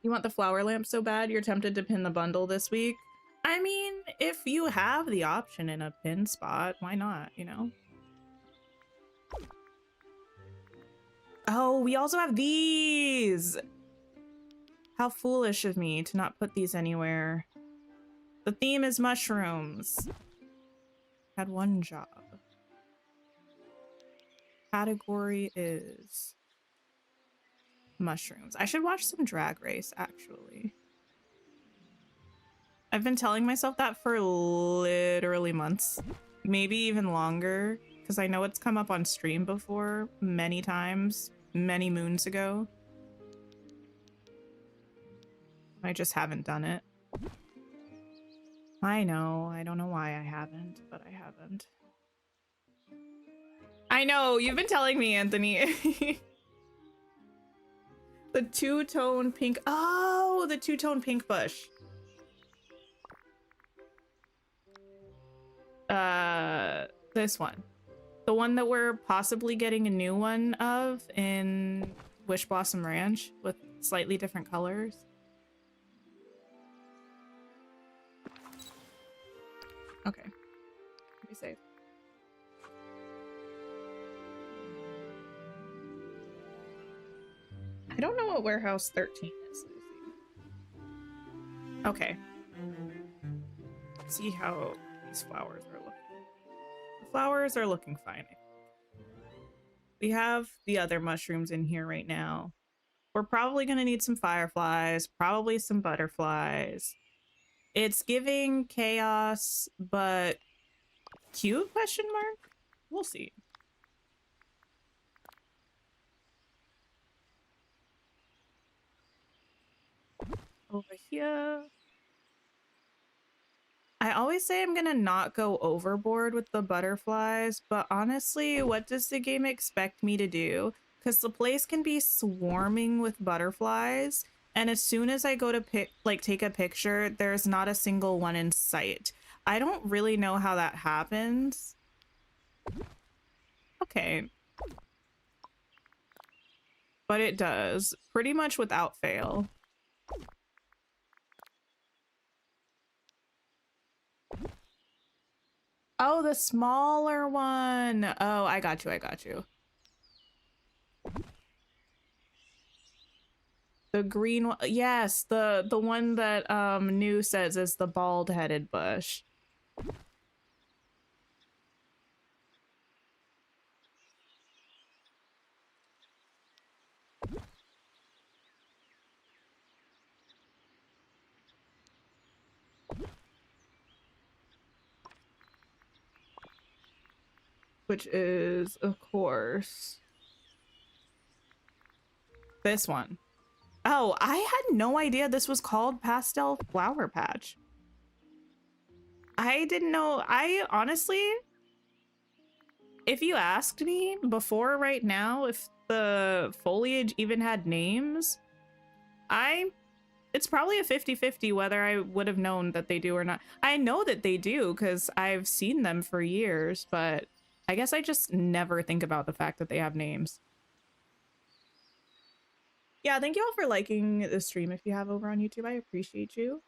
You want the flower lamp so bad you're tempted to pin the bundle this week? I mean, if you have the option in a pin spot, why not, you know? Oh, we also have these! How foolish of me to not put these anywhere. The theme is mushrooms. Had one job. Category is mushrooms. I should watch some Drag Race, actually. I've been telling myself that for literally months. Maybe even longer. Because I know it's come up on stream before many times. Many moons ago. I just haven't done it. I know. I don't know why I haven't, but I haven't. I know. You've been telling me, Anthony. The two-tone pink. Oh, the two-tone pink bush. This one. The one that we're possibly getting a new one of in Wishblossom Ranch with slightly different colors. Okay. Be safe. I don't know what warehouse 13 is, Lucy. Okay. Let's see how these flowers are looking. The flowers are looking fine. We have the other mushrooms in here right now. We're probably going to need some fireflies, probably some butterflies. It's giving chaos, but cute, question mark? We'll see. Over here. I always say I'm gonna not go overboard with the butterflies, but honestly, what does the game expect me to do? Because the place can be swarming with butterflies, and as soon as I go to take a picture, there's not a single one in sight. I don't really know how that happens. Okay. But it does, pretty much without fail. Oh, the smaller one. Oh, I got you. I got you. The green one. Yes, the one that New says is the bald-headed bush. Which is, of course, this one. Oh, I had no idea this was called Pastel Flower Patch. I didn't know. I honestly, if you asked me before right now if the foliage even had names, it's probably a 50-50 whether I would have known that they do or not. I know that they do because I've seen them for years, but I guess I just never think about the fact that they have names. Yeah, thank you all for liking the stream if you have over on YouTube. I appreciate you.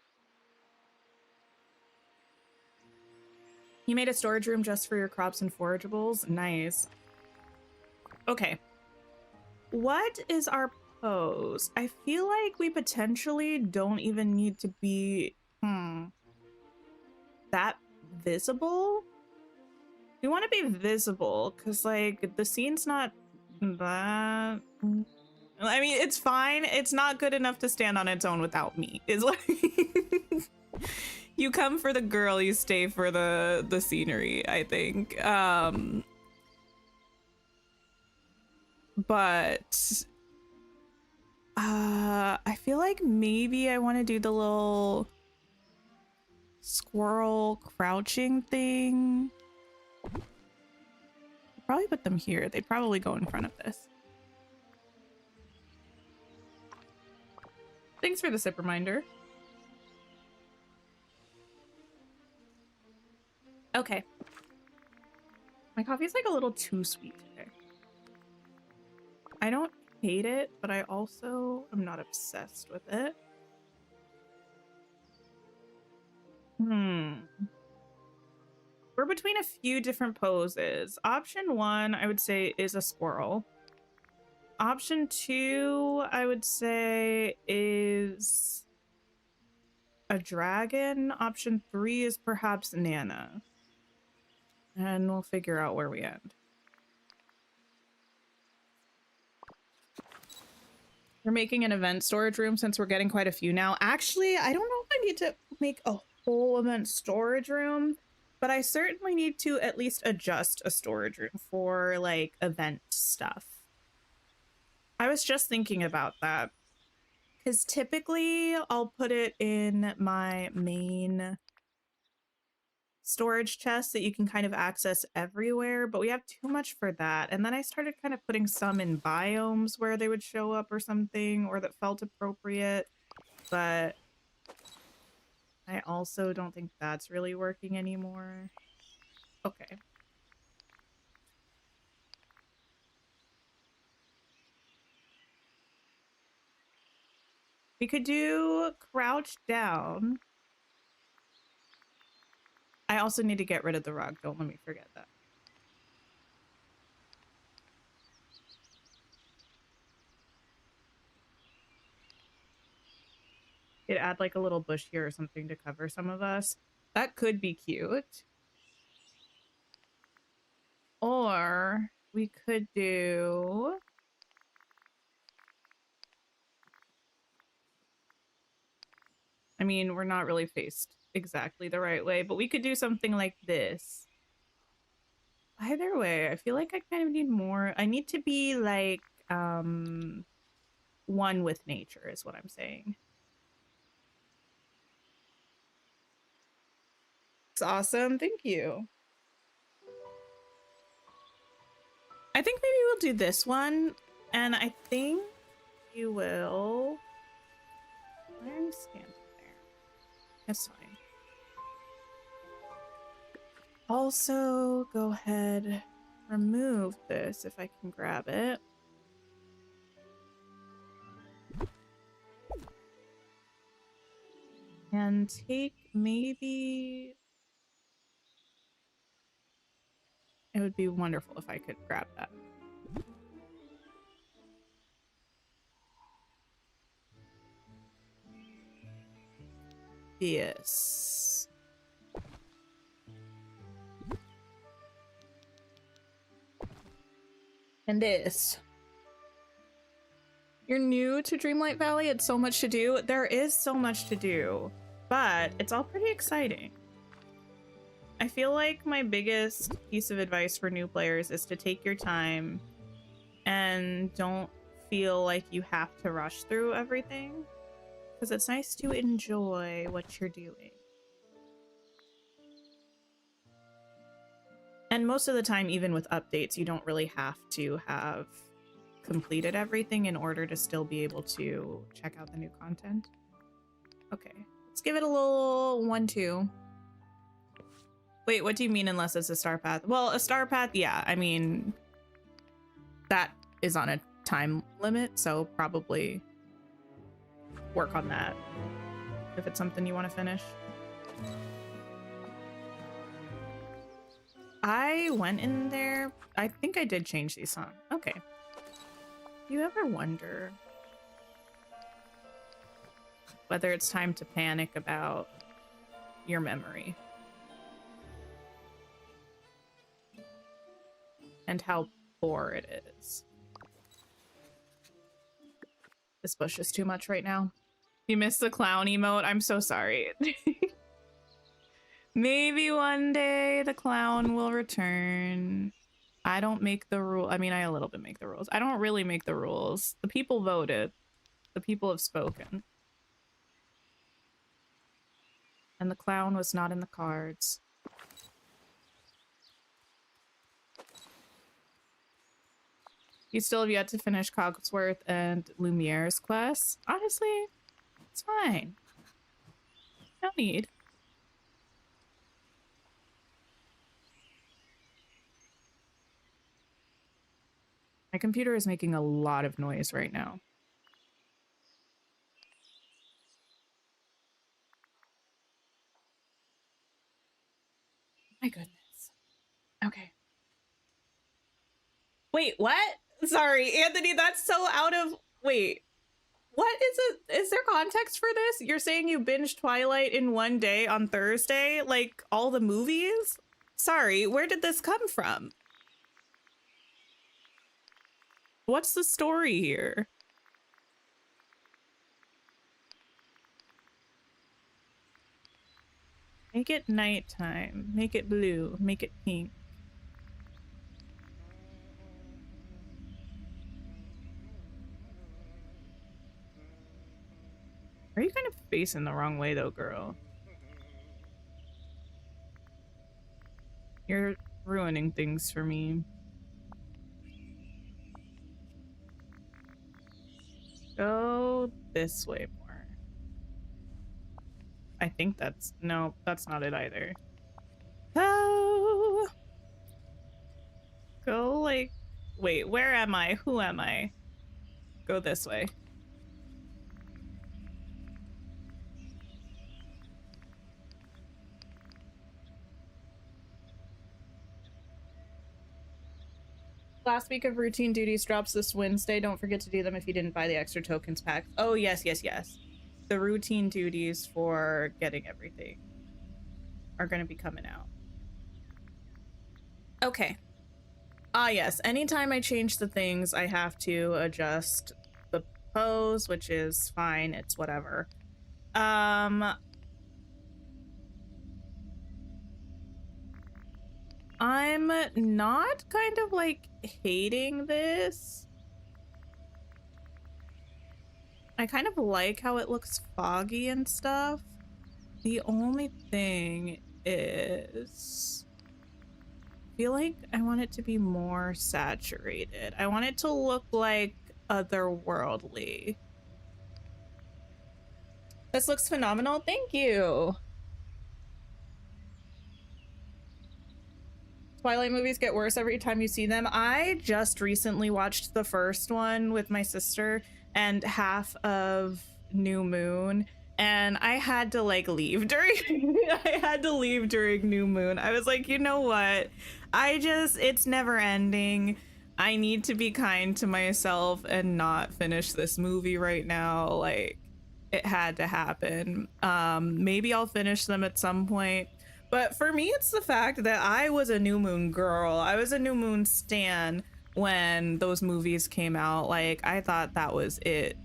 You made a storage room just for your crops and forageables? Nice. Okay. What is our pose? I feel like we potentially don't even need to be that visible. We want to be visible because like the scene's not that, I mean, it's fine. It's not good enough to stand on its own without me. Is like you come for the girl, you stay for the scenery, I think. But I feel like maybe I want to do the little squirrel crouching thing. Probably put them here. They'd probably go in front of this. Thanks for the sip reminder. Okay. My coffee's like a little too sweet today. I don't hate it, but I also am not obsessed with it. We're between a few different poses. Option 1, I would say, is a squirrel. Option 2, I would say, is a dragon. Option 3 is perhaps Nana. And we'll figure out where we end. We're making an event storage room since we're getting quite a few now. Actually, I don't know if I need to make a whole event storage room, but I certainly need to at least adjust a storage room for like event stuff. I was just thinking about that because typically I'll put it in my main storage chest that you can kind of access everywhere, but we have too much for that. And then I started kind of putting some in biomes where they would show up or something, or that felt appropriate, but I also don't think that's really working anymore. Okay. We could do crouch down. I also need to get rid of the rug. Don't let me forget that. It'd add like a little bush here or something to cover some of us. That could be cute. Or we could do... I mean, we're not really faced exactly the right way, but we could do something like this. Either way, I feel like I kind of need more. I need to be like one with nature is what I'm saying. looks awesome. Thank you. I think maybe we'll do this one, and I think you will... I'm standing there. That's fine. Also, go ahead, remove this if I can grab it. And take maybe... It would be wonderful if I could grab that. Yes. And this. You're new to Dreamlight Valley. It's so much to do. There is so much to do, but it's all pretty exciting. I feel like my biggest piece of advice for new players is to take your time and don't feel like you have to rush through everything, because it's nice to enjoy what you're doing. And most of the time, even with updates, you don't really have to have completed everything in order to still be able to check out the new content. Okay, let's give it a little 1-2. Wait, what do you mean unless it's a star path? Well, a star path, yeah. I mean, that is on a time limit, so probably work on that if it's something you want to finish. I went in there. I think I did change these songs. Okay. Do you ever wonder whether it's time to panic about your memory? And how poor it is. This bush is too much right now. You missed the clown emote? I'm so sorry. Maybe one day the clown will return. I don't make the rule. I mean, I a little bit make the rules. I don't really make the rules. The people voted. The people have spoken. And the clown was not in the cards. You still have yet to finish Cogsworth and Lumiere's quests. Honestly, it's fine. No need. My computer is making a lot of noise right now. My goodness. Okay. Wait, what? Sorry, Anthony, that's so out of... Wait. What is it? Is there context for this? You're saying you binged Twilight in one day on Thursday? Like, all the movies? Sorry, where did this come from? What's the story here? Make it nighttime. Make it blue. Make it pink. Are you kind of facing the wrong way though, girl? You're ruining things for me. Go this way more. I think that's... No, that's not it either. Oh! Go like... Wait, where am I? Who am I? Go this way. Last week of routine duties drops this Wednesday. Don't forget to do them if you didn't buy the extra tokens pack. Oh, yes, yes, yes. The routine duties for getting everything are going to be coming out. Okay. Ah, yes. Anytime I change the things, I have to adjust the pose, which is fine. It's whatever. I'm not kind of like hating this. I kind of like how it looks foggy and stuff. The only thing is, I feel like I want it to be more saturated. I want it to look like otherworldly. This looks phenomenal. Thank you. Twilight movies get worse every time you see them. I just recently watched the first one with my sister and half of New Moon, and I had to like leave during I had to leave during New Moon. I was like, you know what? It's never ending. I need to be kind to myself and not finish this movie right now. Like, it had to happen. Maybe I'll finish them at some point. But for me, it's the fact that I was a New Moon girl. I was a New Moon stan when those movies came out. Like, I thought that was it.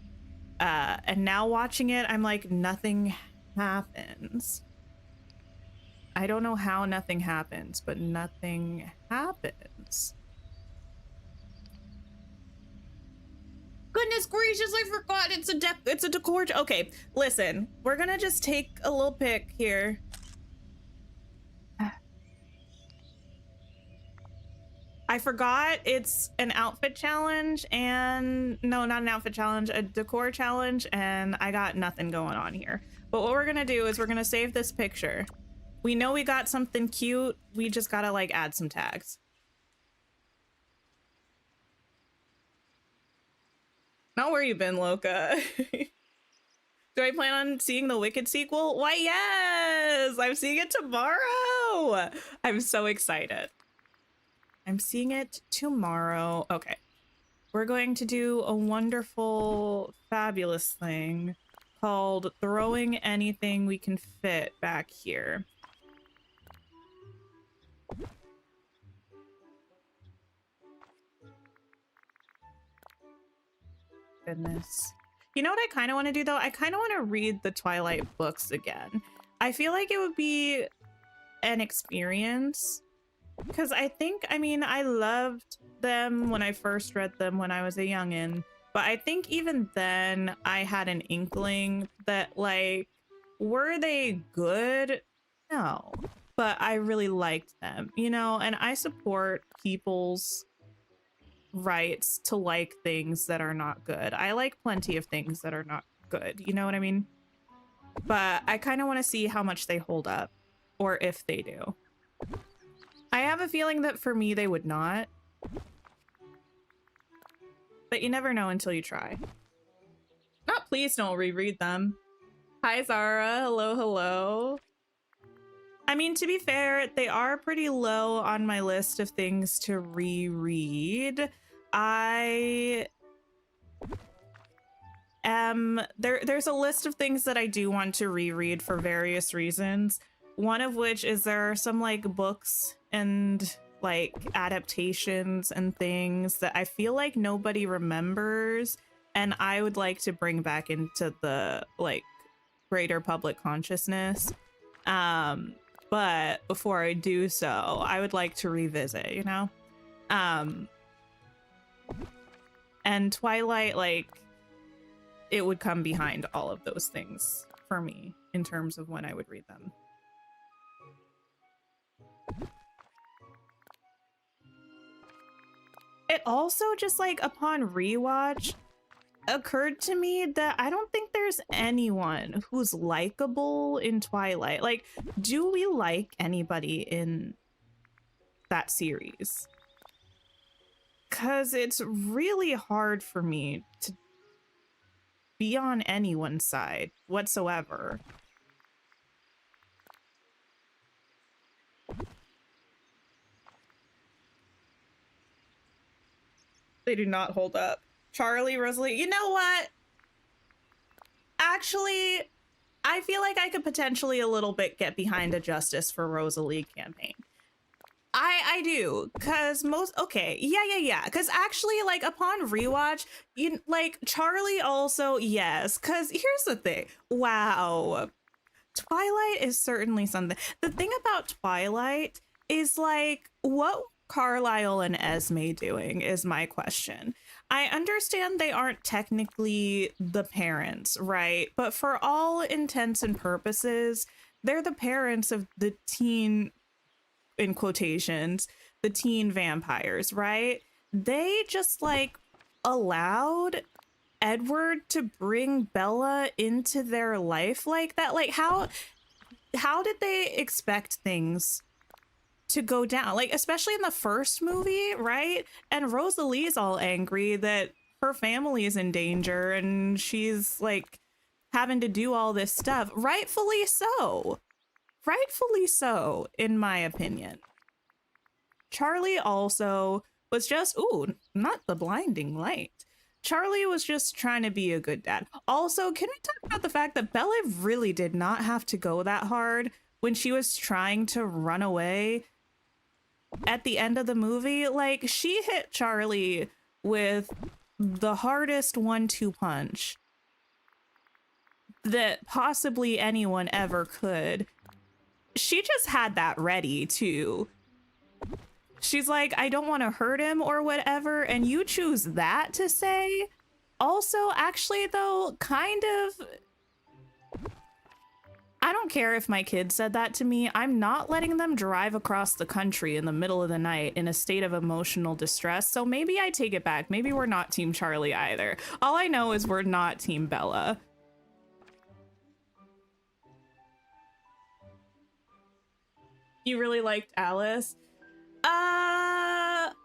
And now watching it, I'm like, nothing happens. I don't know how nothing happens, but nothing happens. Goodness gracious, I forgot it's a decor. Okay, listen, we're gonna just take a little pic here. I forgot it's an outfit challenge, and no, not an outfit challenge, a decor challenge, and I got nothing going on here. But what we're gonna do is we're gonna save this picture. We know we got something cute, we just gotta like add some tags. Not where you been, Loca. Do I plan on seeing the Wicked sequel? Why, yes! I'm seeing it tomorrow! I'm so excited. I'm seeing it tomorrow. Okay. We're going to do a wonderful, fabulous thing called throwing anything we can fit back here. Goodness. You know what I kind of want to do, though? I kind of want to read the Twilight books again. I feel like it would be an experience. Because I mean, I loved them when I first read them when I was a youngin'. But I think even then I had an inkling that, like, were they good? No. But I really liked them, you know? And I support people's rights to like things that are not good. I like plenty of things that are not good, you know what I mean? But I kind of want to see how much they hold up, or if they do. I have a feeling that for me they would not. But you never know until you try. Oh, please don't reread them. Hi Zara, hello, hello. I mean, to be fair, they are pretty low on my list of things to reread. There's a list of things that I do want to reread for various reasons. One of which is there are some like books and like adaptations and things that I feel like nobody remembers, and I would like to bring back into the like greater public consciousness. But before I do so, I would like to revisit, you know? And Twilight, like, it would come behind all of those things for me in terms of when I would read them. It also just like upon rewatch occurred to me that I don't think there's anyone who's likable in Twilight. Like, do we like anybody in that series? Because it's really hard for me to be on anyone's side whatsoever. They do not hold up. Charlie, Rosalie, you know what? Actually, I feel like I could potentially a little bit get behind a Justice for Rosalie campaign. I do, because yeah. Because actually, like, upon rewatch, like, Charlie also, yes. Because here's the thing. Wow. Twilight is certainly something. The thing about Twilight is, like, what Carlisle and Esme doing is my question. I understand they aren't technically the parents, right? But for all intents and purposes, they're the parents of the teen, in quotations, the teen vampires, right? They just like allowed Edward to bring Bella into their life like that. Like how did they expect things to go down? Like, especially in the first movie, right? And Rosalie's all angry that her family is in danger and she's like having to do all this stuff. Rightfully so. Rightfully so, in my opinion. Charlie also was just, ooh, not the blinding light. Charlie was just trying to be a good dad. Also, can we talk about the fact that Bella really did not have to go that hard when she was trying to run away at the end of the movie? Like, she hit Charlie with the hardest 1-2 punch that possibly anyone ever could. She just had that ready too. She's like, I don't want to hurt him or whatever, and you choose that to say? Also, actually though, kind of, I don't care if my kid said that to me. I'm not letting them drive across the country in the middle of the night in a state of emotional distress. So maybe I take it back. Maybe we're not Team Charlie either. All I know is we're not Team Bella. You really liked Alice?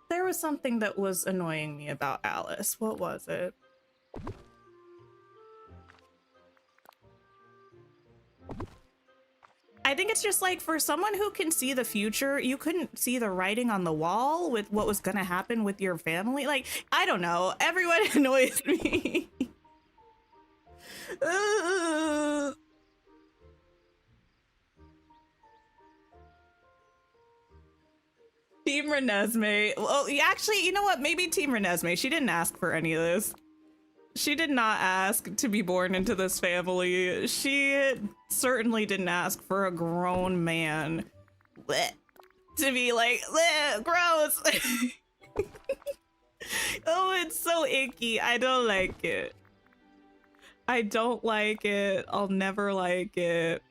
There was something that was annoying me about Alice. What was it? I think it's just like, for someone who can see the future, you couldn't see the writing on the wall with what was gonna happen with your family. Like, I don't know. Everyone annoys me. Team Renesmee. Well, actually, you know what? Maybe Team Renesmee. She didn't ask for any of this. She did not ask to be born into this family. She certainly didn't ask for a grown man to be like, gross. Oh, it's so icky. I don't like it. I don't like it. I'll never like it.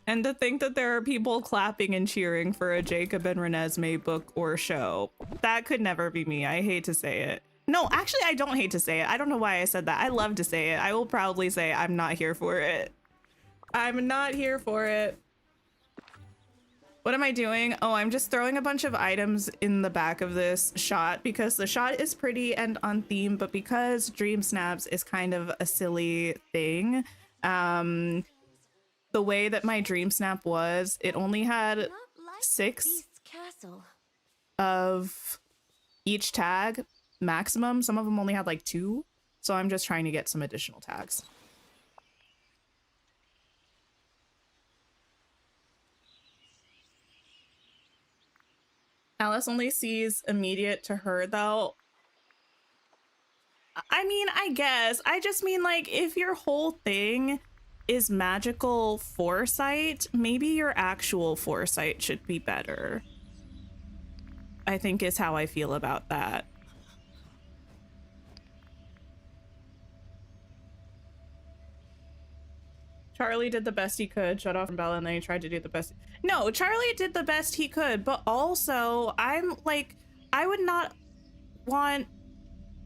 And to think that there are people clapping and cheering for a Jacob and Renesmee book or show, that could never be me. I hate to say it. No, actually, I don't hate to say it. I don't know why I said that. I love to say it. I will proudly say I'm not here for it. I'm not here for it. What am I doing? Oh, I'm just throwing a bunch of items in the back of this shot because the shot is pretty and on theme, but because Dream Snaps is kind of a silly thing, the way that my Dream Snap was, it only had 6 of each tag maximum. Some of them only had like 2. So I'm just trying to get some additional tags. Alice only sees immediate to her though. I mean, I guess. I just mean, like, if your whole thing is magical foresight, maybe your actual foresight should be better, I think is how I feel about that. Charlie did the best he could, shut off from Bella, and then he tried to do the best. No, Charlie did the best he could, but also I'm like, I would not want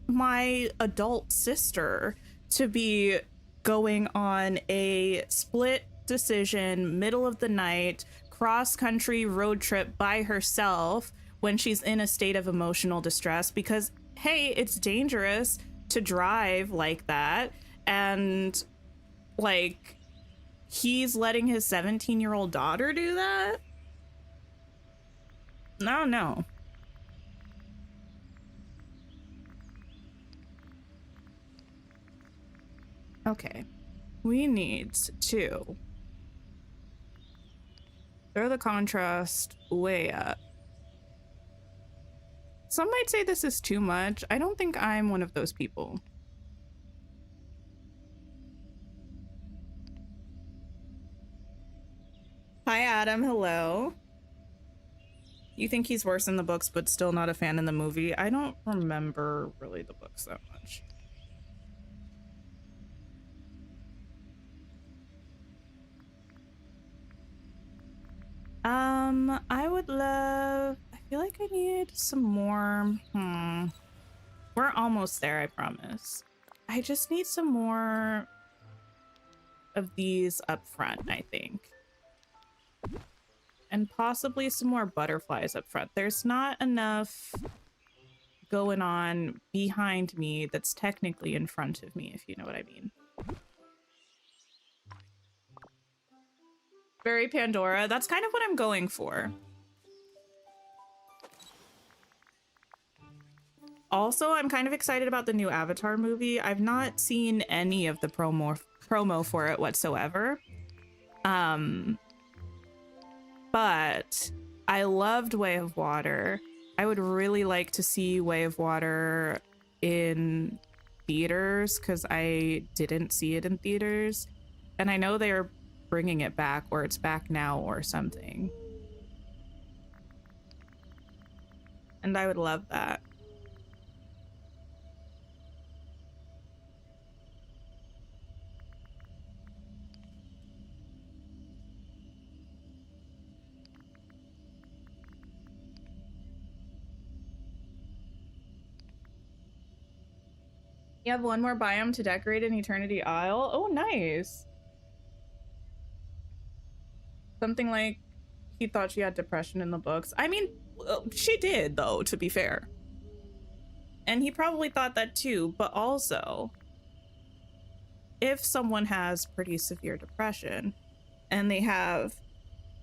my adult sister to be going on a split decision, middle of the night, cross-country road trip by herself when she's in a state of emotional distress, because hey, it's dangerous to drive like that. And like, he's letting his 17-year-old daughter do that? No. Okay, we need to throw the contrast way up. Some might say this is too much. I don't think I'm one of those people. Hi, Adam. Hello. You think he's worse in the books, but still not a fan in the movie? I don't remember really the books that much. I would love, I feel like I need some more. We're almost there, I promise. I just need some more of these up front, I think. And possibly some more butterflies up front. There's not enough going on behind me that's technically in front of me, if you know what I mean. Very Pandora. That's kind of what I'm going for. Also, I'm kind of excited about the new Avatar movie. I've not seen any of the promo for it whatsoever. But I loved Way of Water. I would really like to see Way of Water in theaters because I didn't see it in theaters. And I know they're bringing it back, or it's back now or something. And I would love that. You have one more biome to decorate in Eternity Isle. Oh, nice. Something like he thought she had depression in the books. I mean, she did, though, to be fair. And he probably thought that too, but also, if someone has pretty severe depression and they have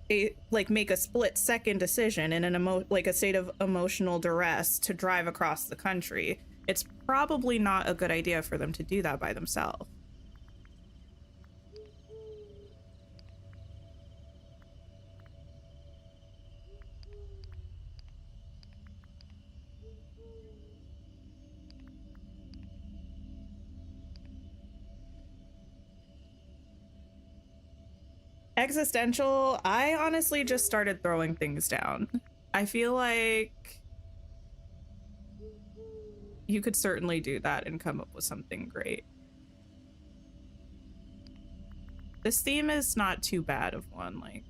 make a split-second decision in a state of emotional duress to drive across the country, it's probably not a good idea for them to do that by themselves. Existential, I honestly just started throwing things down. I feel like you could certainly do that and come up with something great. This theme is not too bad of one, like.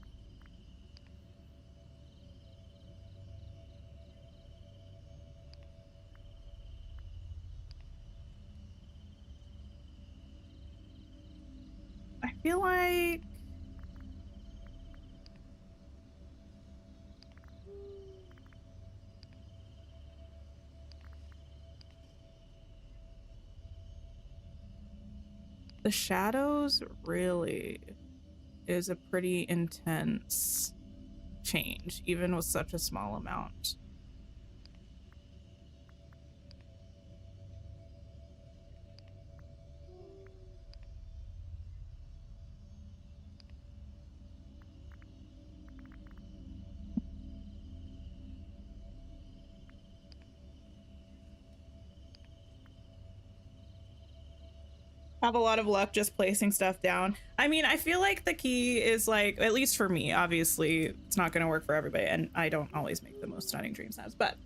I feel like the shadows really is a pretty intense change, even with such a small amount. Have a lot of luck just placing stuff down. I mean, I feel like the key is, like, at least for me, obviously it's not going to work for everybody, and I don't always make the most stunning dream snaps, but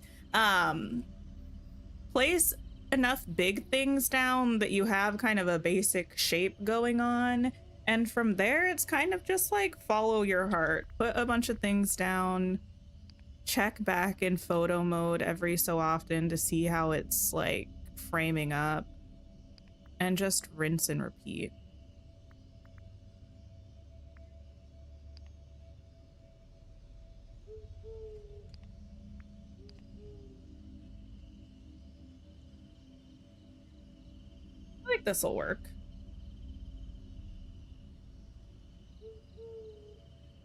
place enough big things down that you have kind of a basic shape going on, and from there it's kind of just like follow your heart. Put a bunch of things down, check back in photo mode every so often to see how it's like framing up, and just rinse and repeat. I think this will work.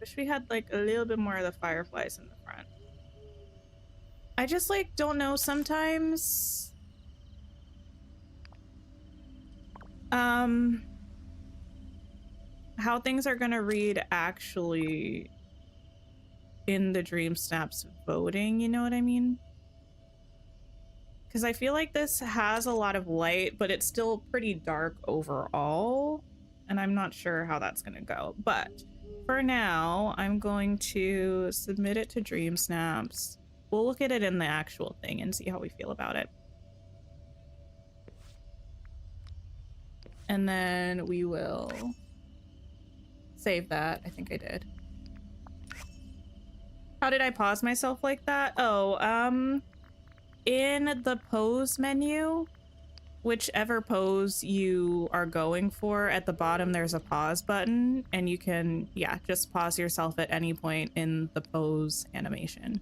Wish we had like a little bit more of the fireflies in the front. I just like don't know sometimes. How things are gonna read actually in the Dream Snaps voting, you know what I mean? Because I feel like this has a lot of light, but it's still pretty dark overall, and I'm not sure how that's gonna go. But for now, I'm going to submit it to Dream Snaps. We'll look at it in the actual thing and see how we feel about it. And then we will save that. I think I did. How did I pause myself like that? Oh, in the pose menu, whichever pose you are going for, at the bottom there's a pause button, and you can, yeah, just pause yourself at any point in the pose animation.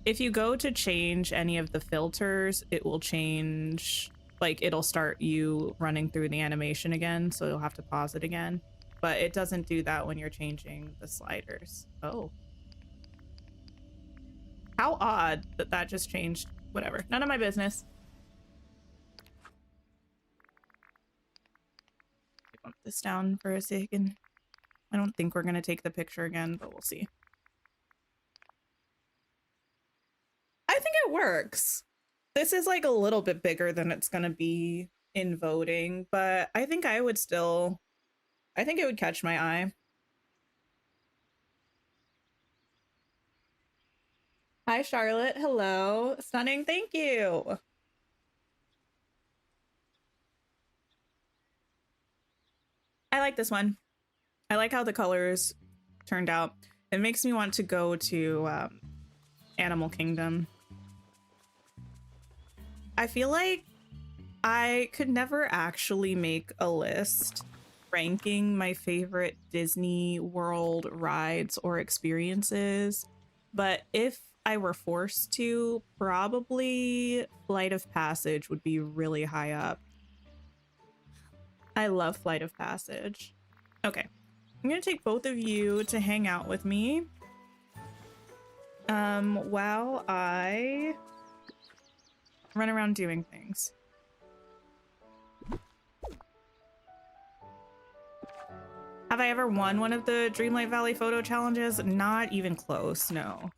If you go to change any of the filters, it will change, like it'll start you running through the animation again, so you'll have to pause it again. But it doesn't do that when you're changing the sliders. Oh. How odd that that just changed. Whatever, none of my business. Bump this down for a second. I don't think we're gonna take the picture again, but we'll see. I think it works. This is like a little bit bigger than it's gonna be in voting, but I think I would still, I think it would catch my eye. Hi, Charlotte. Hello. Stunning. Thank you. I like this one. I like how the colors turned out. It makes me want to go to Animal Kingdom. I feel like I could never actually make a list ranking my favorite Disney World rides or experiences, but if I were forced to, probably Flight of Passage would be really high up. I love Flight of Passage. Okay, I'm gonna take both of you to hang out with me while I run around doing things. Have I ever won one of the Dreamlight Valley photo challenges? Not even close, no.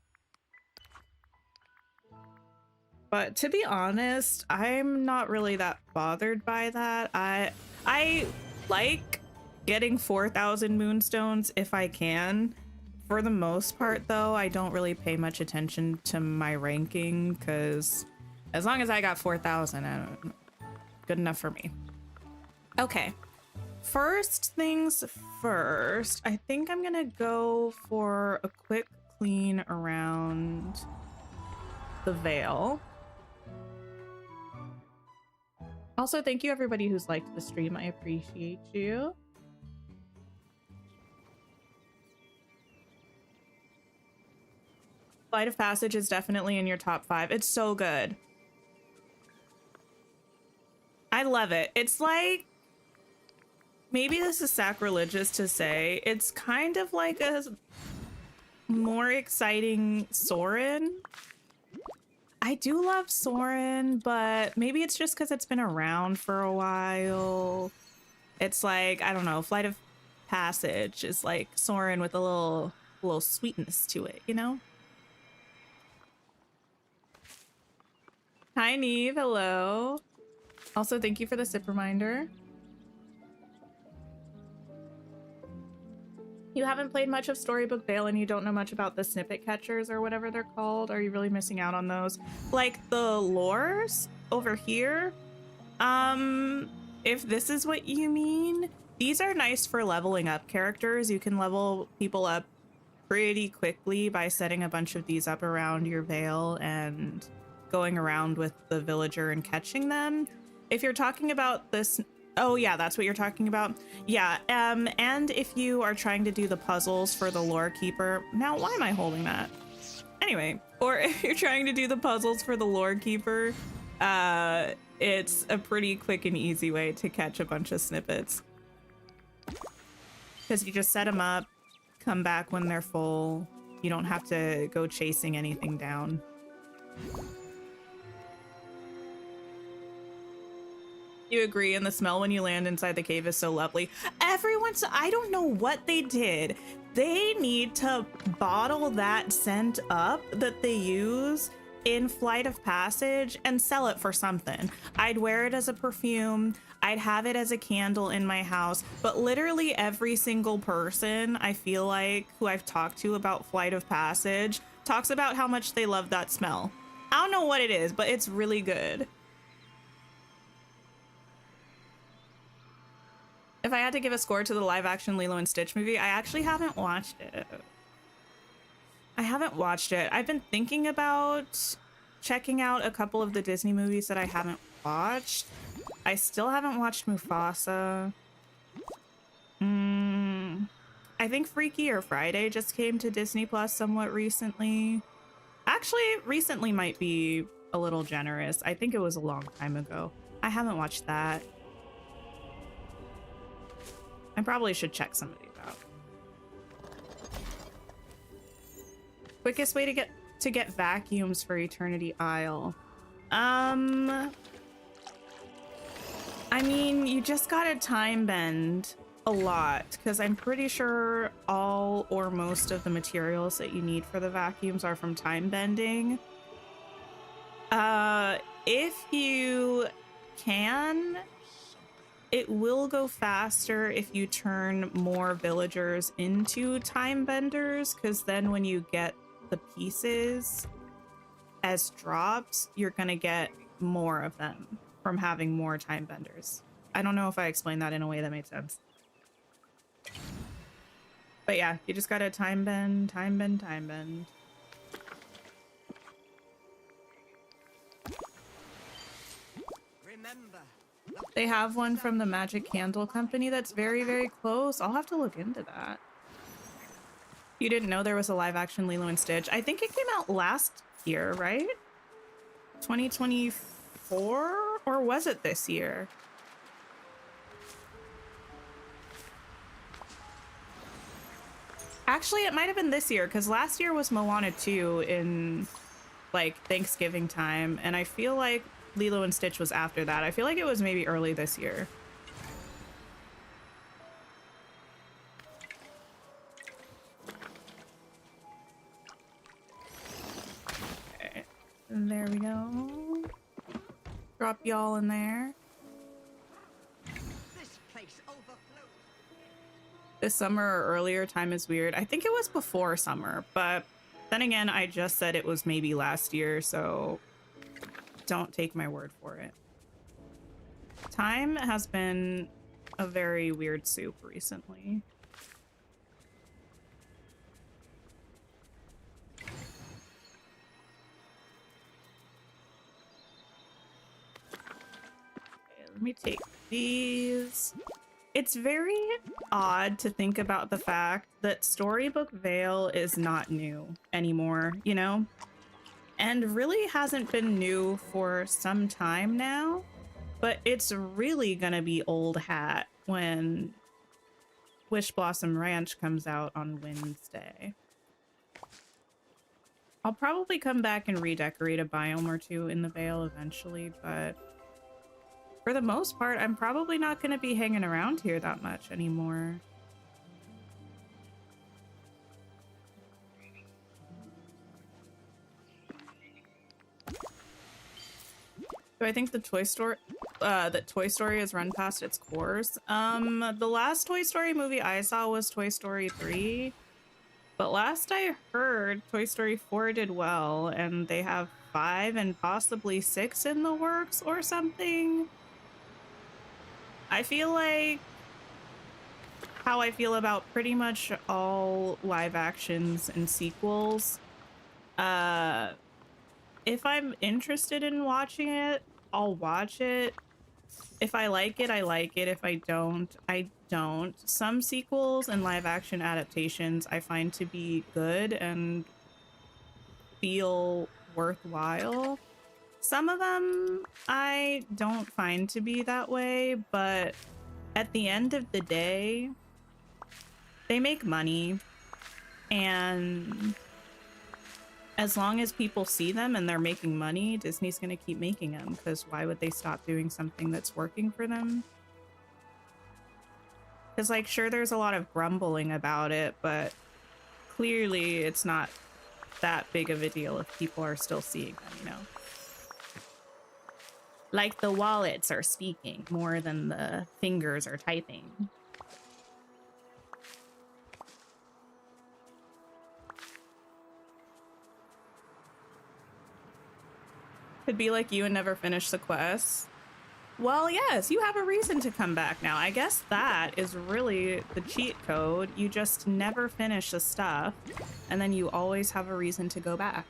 But to be honest, I'm not really that bothered by that. I like getting 4,000 moonstones if I can. For the most part, though, I don't really pay much attention to my ranking because as long as I got 4,000, good enough for me. Okay. First things first, I think I'm gonna go for a quick clean around the Veil. Also, thank you everybody who's liked the stream. I appreciate you. Flight of Passage is definitely in your top 5. It's so good. I love it. It's like, maybe this is sacrilegious to say, it's kind of like a more exciting Soarin'. I do love Soarin', but maybe it's just because it's been around for a while. It's like, I don't know, Flight of Passage is like Soarin' with a little sweetness to it, you know? Hi, Neve. Hello. Also, thank you for the sip reminder. You haven't played much of Storybook Vale and you don't know much about the snippet catchers or whatever they're called. Are you really missing out on those? Like the lures over here? If this is what you mean, these are nice for leveling up characters. You can level people up pretty quickly by setting a bunch of these up around your Vale and going around with the villager and catching them. If you're talking about this, oh yeah, that's what you're talking about. Yeah, and if you are trying to do the puzzles for the lore keeper, now why am I holding that? Anyway, or if you're trying to do the puzzles for the lore keeper, it's a pretty quick and easy way to catch a bunch of snippets. Because you just set them up, come back when they're full. You don't have to go chasing anything down. You agree, and the smell when you land inside the cave is so lovely. Everyone's, I don't know what they did. They need to bottle that scent up that they use in Flight of Passage and sell it for something. I'd wear it as a perfume. I'd have it as a candle in my house. But literally every single person I feel like who I've talked to about Flight of Passage talks about how much they love that smell. I don't know what it is, but it's really good. If I had to give a score to the live action Lilo and Stitch movie, I actually haven't watched it. I haven't watched it. I've been thinking about checking out a couple of the Disney movies that I haven't watched. I still haven't watched Mufasa. I think Freaky or Friday just came to Disney Plus somewhat recently. Actually, recently might be a little generous. I think it was a long time ago. I haven't watched that. I probably should check some of these out. Quickest way to get vacuums for Eternity Isle. I mean, you just gotta time bend a lot, because I'm pretty sure all or most of the materials that you need for the vacuums are from time bending. If you can, it will go faster if you turn more villagers into time benders, because then when you get the pieces as drops, you're gonna get more of them from having more time benders. I don't know if I explained that in a way that made sense. But yeah, you just gotta time bend, time bend, time bend. Remember, They have one from the Magic Candle Company that's very, very close. I'll have to look into that. You didn't know there was a live action Lilo and Stitch? I think it came out last year, right? 2024? Or was it this year? Actually, it might have been this year, because last year was Moana 2 in, like, Thanksgiving time, and I feel like Lilo and Stitch was after that. I feel like it was maybe early this year. Okay, there we go. Drop y'all in there. this place overflows. This summer or earlier, time is weird. I think it was before summer, but then again, I just said it was maybe last year, so don't take my word for it. Time has been a very weird soup recently. Okay, let me take these. It's very odd to think about the fact that Storybook Vale is not new anymore, you know? And really hasn't been new for some time now, but it's really gonna be old hat when Wishblossom Ranch comes out on Wednesday. I'll probably come back and redecorate a biome or two in the Vale eventually, but for the most part, I'm probably not going to be hanging around here that much anymore. So I think the Toy Story has run past its course. The last Toy Story movie I saw was Toy Story 3. But last I heard, Toy Story 4 did well, and they have 5 and possibly 6 in the works or something. I feel like how I feel about pretty much all live actions and sequels. If I'm interested in watching it, I'll watch it. If I like it, I like it. If I don't, I don't. Some sequels and live action adaptations I find to be good and feel worthwhile. Some of them I don't find to be that way, but at the end of the day, they make money, and as long as people see them and they're making money, Disney's gonna keep making them, because why would they stop doing something that's working for them? Because, like, sure, there's a lot of grumbling about it, but clearly it's not that big of a deal if people are still seeing them, you know? Like, the wallets are speaking more than the fingers are typing. Could be like you and never finish the quest. Well, yes, you have a reason to come back now. I guess that is really the cheat code. You just never finish the stuff, and then you always have a reason to go back.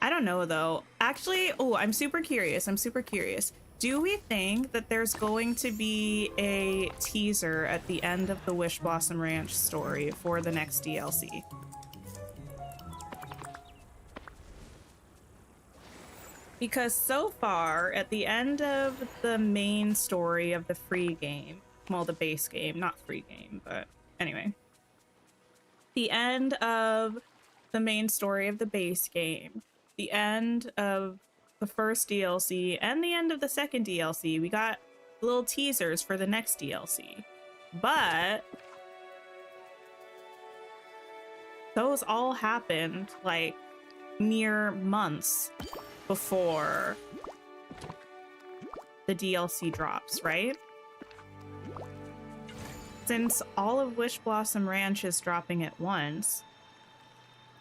I don't know, though. Actually, oh, I'm super curious. Do we think that there's going to be a teaser at the end of the Wishblossom Ranch story for the next DLC? Because so far, at the end of the main story of the free game, well, the base game, not free game, but anyway. The end of the main story of the base game, the end of the first DLC, and the end of the second DLC, we got little teasers for the next DLC. But those all happened like mere months before the DLC drops, right? Since all of Wishblossom Ranch is dropping at once,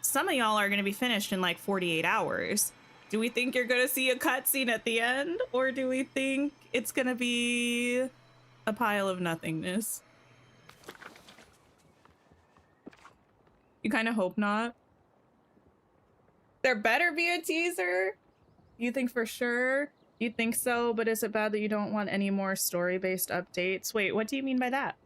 some of y'all are going to be finished in like 48 hours. Do we think you're going to see a cutscene at the end? Or do we think it's going to be a pile of nothingness? You kind of hope not. There better be a teaser. You think for sure? You think so, but is it bad that you don't want any more story-based updates? Wait, what do you mean by that?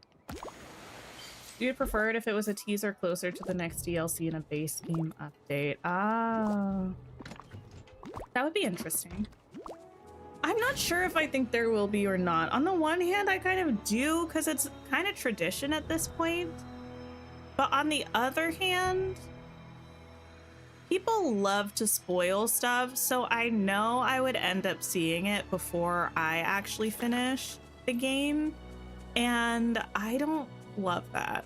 You'd prefer it if it was a teaser closer to the next DLC and a base game update. Ah. That would be interesting. I'm not sure if I think there will be or not. On the one hand, I kind of do, because it's kind of tradition at this point. But on the other hand, people love to spoil stuff, so I know I would end up seeing it before I actually finish the game, and I don't love that.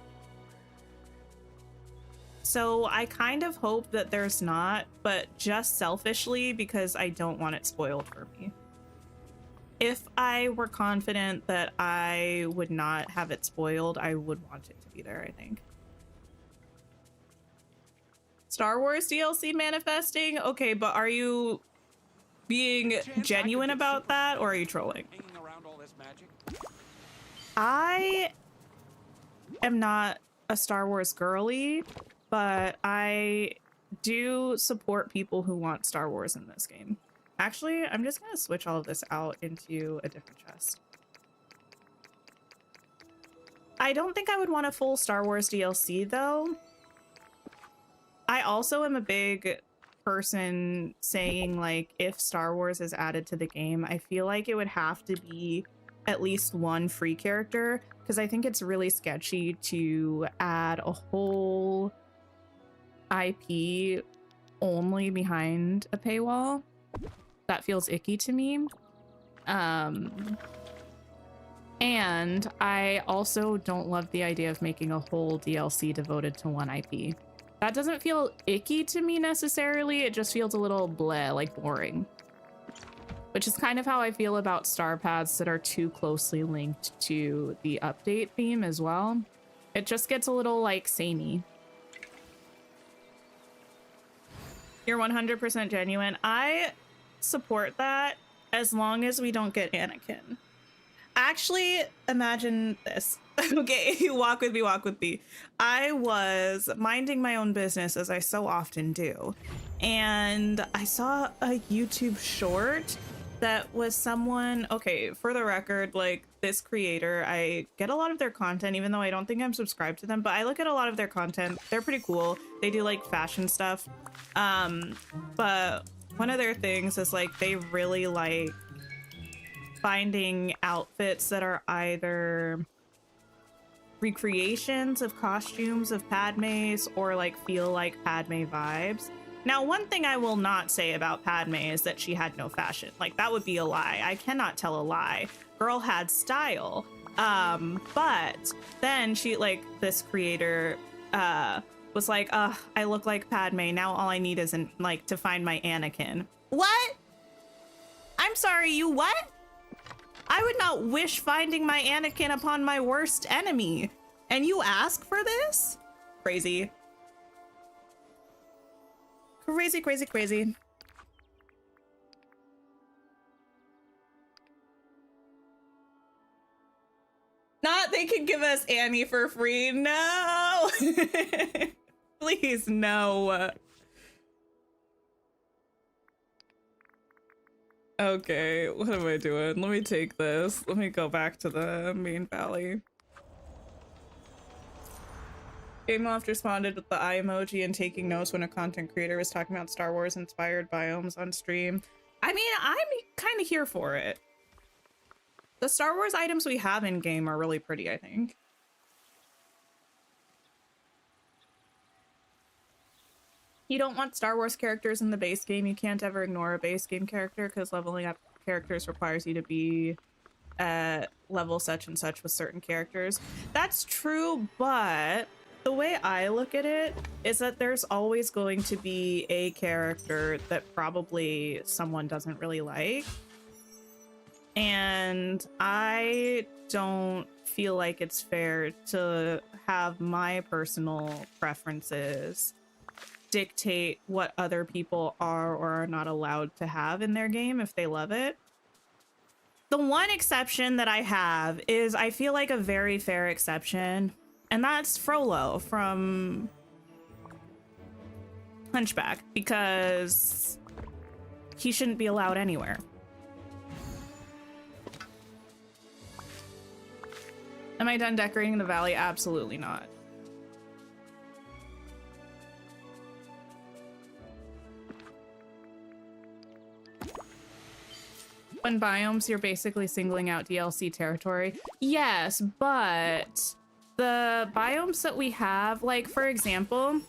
So I kind of hope that there's not, but just selfishly because I don't want it spoiled for me. If I were confident that I would not have it spoiled, I would want it to be there, I think. Star Wars DLC manifesting? Okay, but are you being genuine about that, or are you trolling? I am not a Star Wars girly, but I do support people who want Star Wars in this game. Actually, I'm just gonna switch all of this out into a different chest. I don't think I would want a full Star Wars DLC though. I also am a big person saying, like, if Star Wars is added to the game, I feel like it would have to be at least one free character, because I think it's really sketchy to add a whole IP only behind a paywall. That feels icky to me. And I also don't love the idea of making a whole DLC devoted to one IP. That doesn't feel icky to me necessarily, it just feels a little bleh, like boring. Which is kind of how I feel about star paths that are too closely linked to the update theme as well. It just gets a little, like, samey. You're 100% genuine. I support that as long as we don't get Anakin. Actually, imagine this. Okay, walk with me. I was minding my own business, as I so often do, and I saw a YouTube short that was someone, okay, for the record, like, this creator, I get a lot of their content, even though I don't think I'm subscribed to them, but I look at a lot of their content. They're pretty cool. They do, like, fashion stuff. But one of their things is, like, they really like finding outfits that are either recreations of costumes of Padme's or, like, feel like Padme vibes. Now, one thing I will not say about Padme is that she had no fashion. Like, that would be a lie. I cannot tell a lie. Girl had style. But then she, like, this creator was like, I look like Padme. Now all I need is, like, to find my Anakin. What? I'm sorry, you what? I would not wish finding my Anakin upon my worst enemy. And you ask for this? Crazy. Crazy, crazy, crazy. Not they could give us Annie for free. No. Please, no. Okay, what am I doing? Let me take this. Let me go back to the main valley. GameLoft responded with the eye emoji and taking notes when a content creator was talking about Star Wars inspired biomes on stream. I mean, I'm kind of here for it. The Star Wars items we have in game are really pretty, I think. You don't want Star Wars characters in the base game. You can't ever ignore a base game character because leveling up characters requires you to be at level such and such with certain characters. That's true, but the way I look at it is that there's always going to be a character that probably someone doesn't really like. And I don't feel like it's fair to have my personal preferences dictate what other people are or are not allowed to have in their game if they love it. The one exception that I have is I feel like a very fair exception, and that's Frollo from Hunchback, because he shouldn't be allowed anywhere. Am I done decorating the valley? Absolutely not. When biomes, you're basically singling out DLC territory. Yes, but the biomes that we have, like, for example,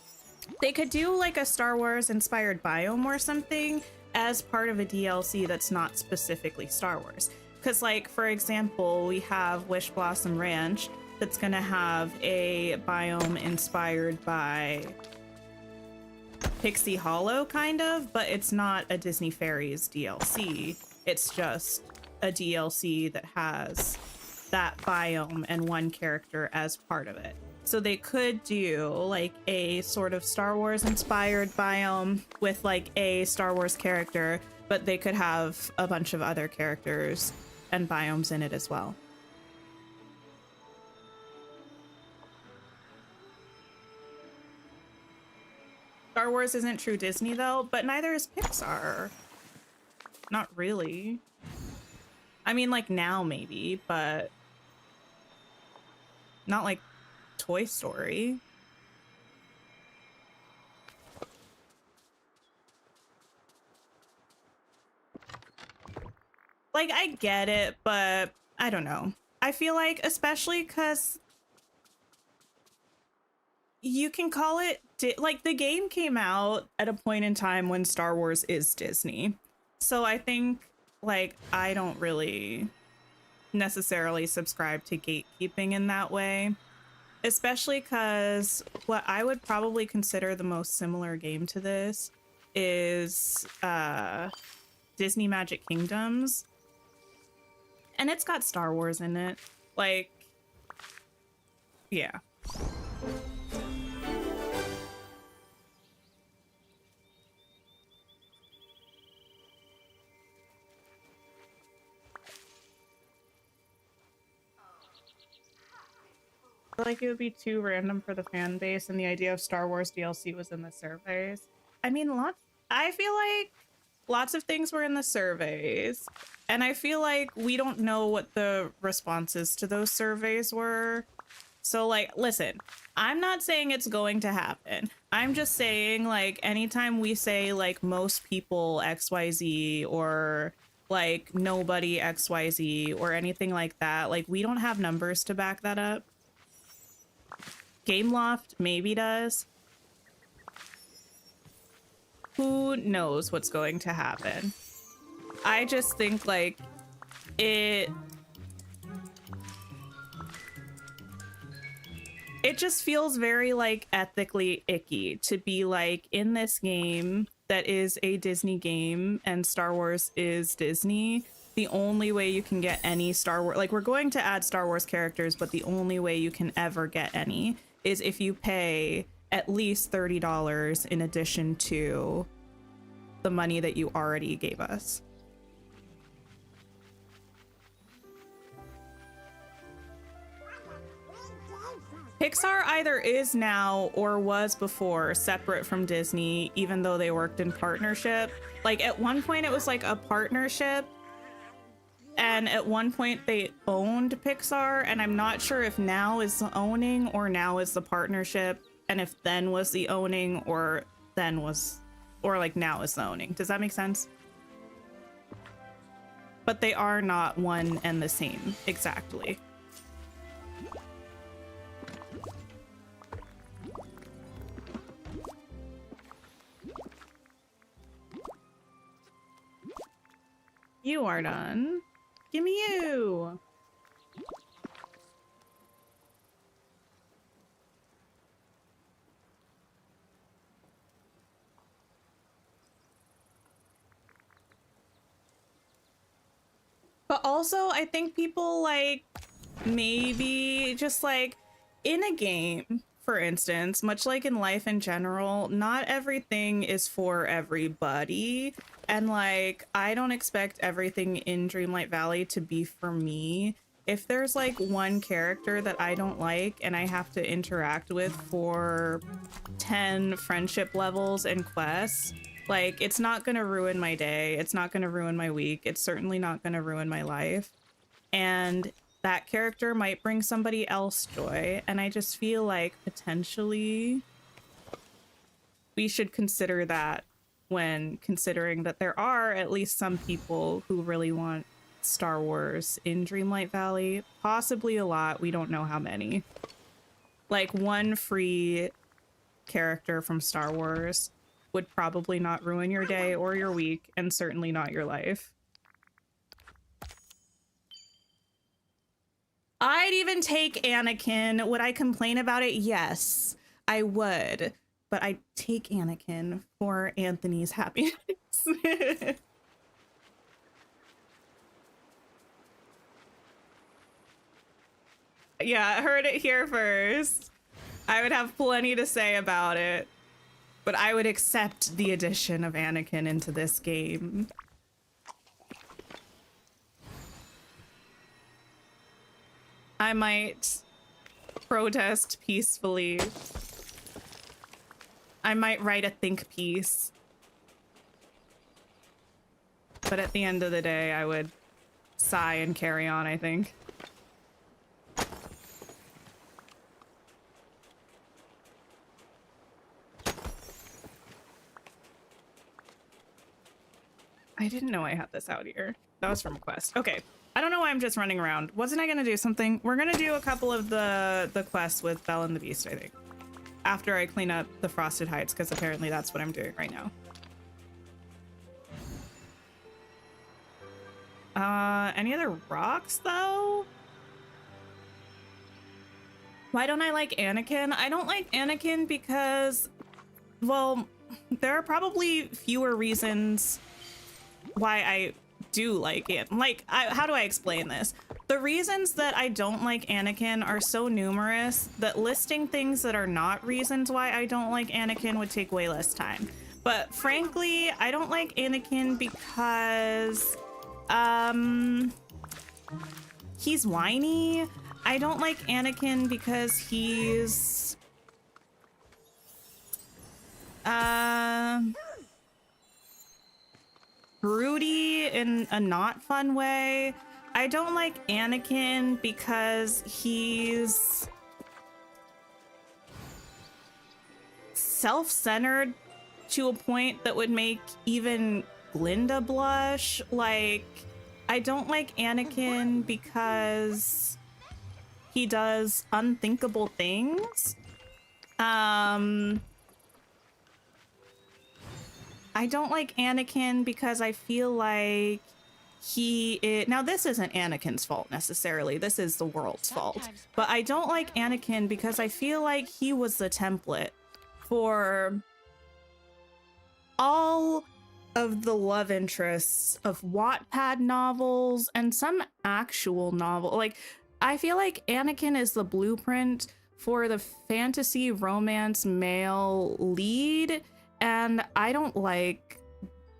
they could do like a Star Wars inspired biome or something as part of a DLC that's not specifically Star Wars. Because, like, for example, we have Wishblossom Ranch that's gonna have a biome inspired by Pixie Hollow, kind of, but it's not a Disney Fairies DLC. It's just a DLC that has that biome and one character as part of it. So they could do like a sort of Star Wars inspired biome with like a Star Wars character, but they could have a bunch of other characters and biomes in it as well. Star Wars isn't true Disney though, but neither is Pixar. Not really. I mean, like now maybe, but not like Toy Story. Like, I get it, but I don't know. I feel like, especially because you can call it, like, the game came out at a point in time when Star Wars is Disney. So I think, like, I don't really necessarily subscribe to gatekeeping in that way. Especially because what I would probably consider the most similar game to this is Disney Magic Kingdoms. And it's got Star Wars in it. Like, yeah. I feel like it would be too random for the fan base, and the idea of Star Wars DLC was in the surveys. I mean, I feel like lots of things were in the surveys, and I feel like we don't know what the responses to those surveys were. So, like, listen, I'm not saying it's going to happen. I'm just saying, like, anytime we say, like, most people XYZ or, like, nobody XYZ or anything like that, like, we don't have numbers to back that up. GameLoft maybe does. Who knows what's going to happen? I just think, like, it just feels very, like, ethically icky to be, like, in this game that is a Disney game and Star Wars is Disney. The only way you can get any Star Wars, like, we're going to add Star Wars characters, but the only way you can ever get any is if you pay at least $30 in addition to the money that you already gave us. Pixar either is now or was before separate from Disney, even though they worked in partnership. Like at one point it was like a partnership, and at one point they owned Pixar, and I'm not sure if now is the owning or now is the partnership, and if then was the owning or then was, or like now is the owning. Does that make sense? But they are not one and the same exactly. You are done. Give me you. But also, I think people like maybe just like in a game, for instance, much like in life in general, not everything is for everybody. And like, I don't expect everything in Dreamlight Valley to be for me. If there's like one character that I don't like and I have to interact with for 10 friendship levels and quests, like it's not gonna ruin my day. It's not gonna ruin my week. It's certainly not gonna ruin my life. And that character might bring somebody else joy. And I just feel like potentially we should consider that when considering that there are at least some people who really want Star Wars in Dreamlight Valley. Possibly a lot. We don't know how many. Like one free character from Star Wars would probably not ruin your day or your week, and certainly not your life. I'd even take Anakin. Would I complain about it? Yes, I would. But I'd take Anakin for Anthony's happiness. Yeah, heard it here first. I would have plenty to say about it. But I would accept the addition of Anakin into this game. I might protest peacefully. I might write a think piece. But at the end of the day, I would sigh and carry on, I think. I didn't know I had this out here. That was from a quest. Okay. I don't know why I'm just running around. Wasn't I gonna do something? We're gonna do a couple of the quests with Belle and the Beast, I think. After I clean up the Frosted Heights, because apparently that's what I'm doing right now. Any other rocks, though? Why don't I like Anakin? I don't like Anakin because, well, there are probably fewer reasons why I do like it. Like, how do I explain this? The reasons that I don't like Anakin are so numerous that listing things that are not reasons why I don't like Anakin would take way less time. But frankly, I don't like Anakin because, he's whiny. I don't like Anakin because he's, broody in a not fun way. I don't like Anakin because he's self-centered to a point that would make even Glinda blush. Like, I don't like Anakin because he does unthinkable things. I don't like Anakin because I feel like now this isn't Anakin's fault necessarily, this is the world's fault, but I don't like Anakin because I feel like he was the template for all of the love interests of Wattpad novels and some actual novel. Like, I feel like Anakin is the blueprint for the fantasy romance male lead, and I don't like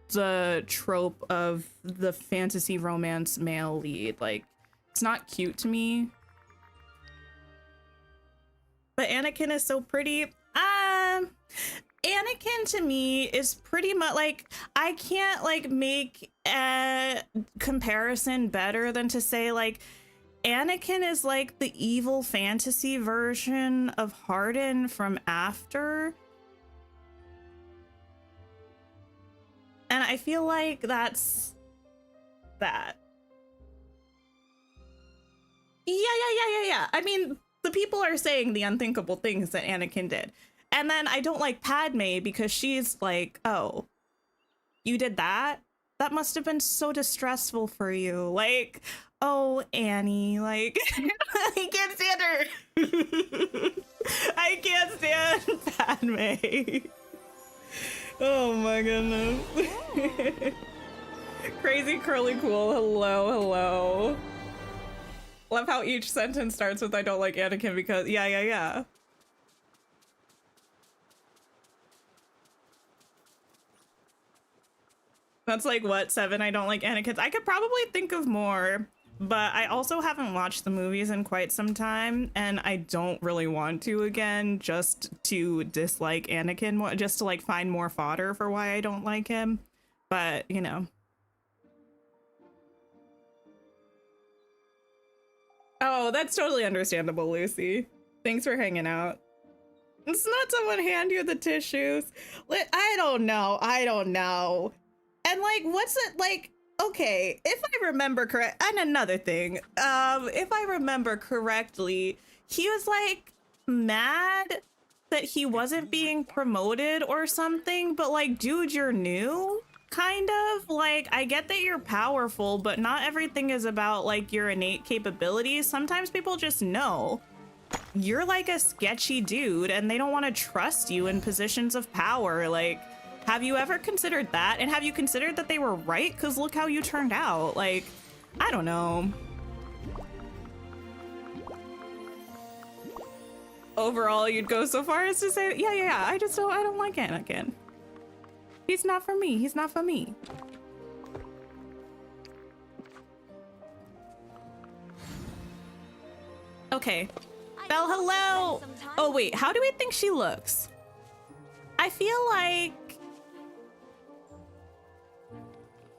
the trope of the fantasy romance male lead. Like, it's not cute to me. But Anakin is so pretty. Anakin to me is pretty much like, I can't like make a comparison better than to say like Anakin is like the evil fantasy version of Hardin from After. And I feel like that's that. Yeah. I mean, the people are saying the unthinkable things that Anakin did. And then I don't like Padme because she's like, oh, you did that? That must have been so distressful for you. Like, oh, Annie, like, I can't stand her. I can't stand Padme. Oh my goodness. Crazy curly cool. Hello. Love how each sentence starts with I don't like Anakin because yeah. That's like what, 7 I don't like Anakin. I could probably think of more, but I also haven't watched the movies in quite some time, and I don't really want to again, just to dislike Anakin more, just to like find more fodder for why I don't like him. But you know. Oh, that's totally understandable, Lucy. Thanks for hanging out. It's not someone hand you the tissues. I don't know. And like, what's it like? Okay, if I remember correct, and another thing, if I remember correctly, he was like mad that he wasn't being promoted or something, but like, dude, you're new. Kind of like, I get that you're powerful, but not everything is about like your innate capabilities. Sometimes people just know you're like a sketchy dude and they don't want to trust you in positions of power. Like, have you ever considered that? And have you considered that they were right? Because look how you turned out. Like, I don't know. Overall, you'd go so far as to say, yeah, I don't like Anakin. He's not for me. Okay. Belle, hello. Oh, wait, how do we think she looks? I feel like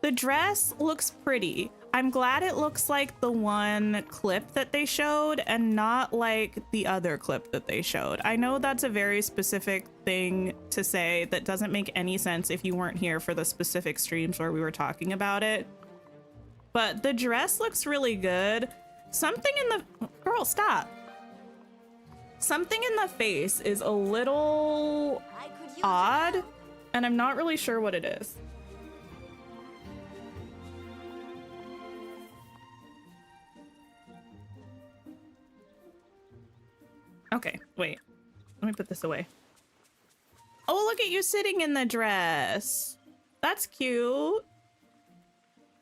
the dress looks pretty. I'm glad it looks like the one clip that they showed and not like the other clip that they showed. I know that's a very specific thing to say that doesn't make any sense if you weren't here for the specific streams where we were talking about it. But the dress looks really good. Something in the... Girl, stop. Something in the face is a little odd, and I'm not really sure what it is. Okay, wait. Let me put this away. Oh, look at you sitting in the dress. That's cute.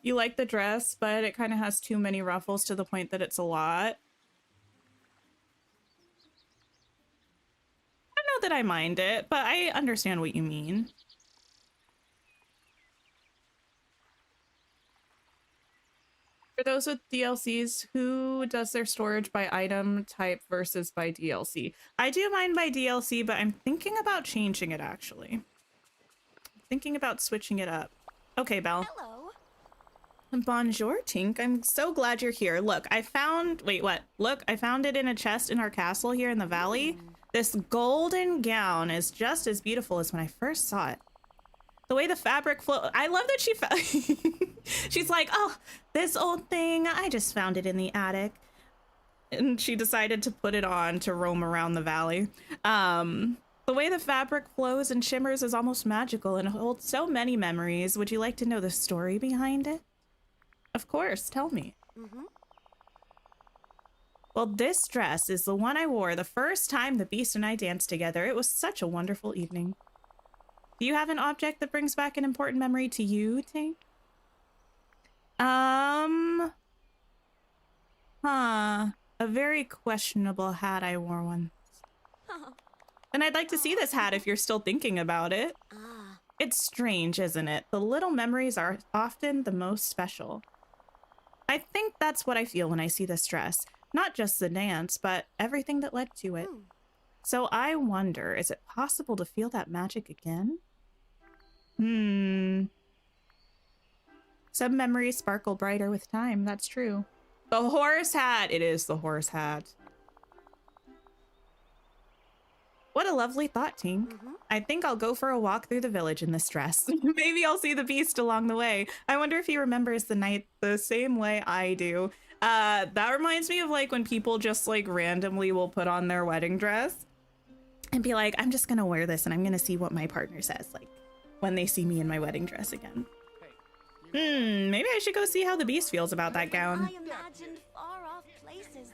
You like the dress, but it kind of has too many ruffles to the point that it's a lot. I don't know that I mind it, but I understand what you mean. For those with DLCs, who does their storage by item type versus by DLC? I do mine by DLC, but I'm thinking about changing it, actually. I'm thinking about switching it up. Okay, Belle. Hello. Bonjour, Tink. I'm so glad you're here. Look, I found... Wait, what? Look, I found it in a chest in our castle here in the valley. This golden gown is just as beautiful as when I first saw it. The way the fabric flow... I love that she she's like, oh, this old thing, I just found it in the attic. And she decided to put it on to roam around the valley. The way the fabric flows and shimmers is almost magical and holds so many memories. Would you like to know the story behind it? Of course, tell me. Well, this dress is the one I wore the first time the Beast and I danced together. It was such a wonderful evening. Do you have an object that brings back an important memory to you, Tink? A very questionable hat I wore once. And I'd like to see this hat if you're still thinking about it. It's strange, isn't it? The little memories are often the most special. I think that's what I feel when I see this dress. Not just the dance, but everything that led to it. So I wonder, is it possible to feel that magic again? Some memories sparkle brighter with time, that's true. The horse hat! It is the horse hat. What a lovely thought, Tink. I think I'll go for a walk through the village in this dress. Maybe I'll see the beast along the way. I wonder if he remembers the night the same way I do. That reminds me of like when people just like randomly will put on their wedding dress and be like, I'm just gonna wear this and I'm gonna see what my partner says, like when they see me in my wedding dress again. Maybe I should go see how the beast feels about that gown. I imagined far off places.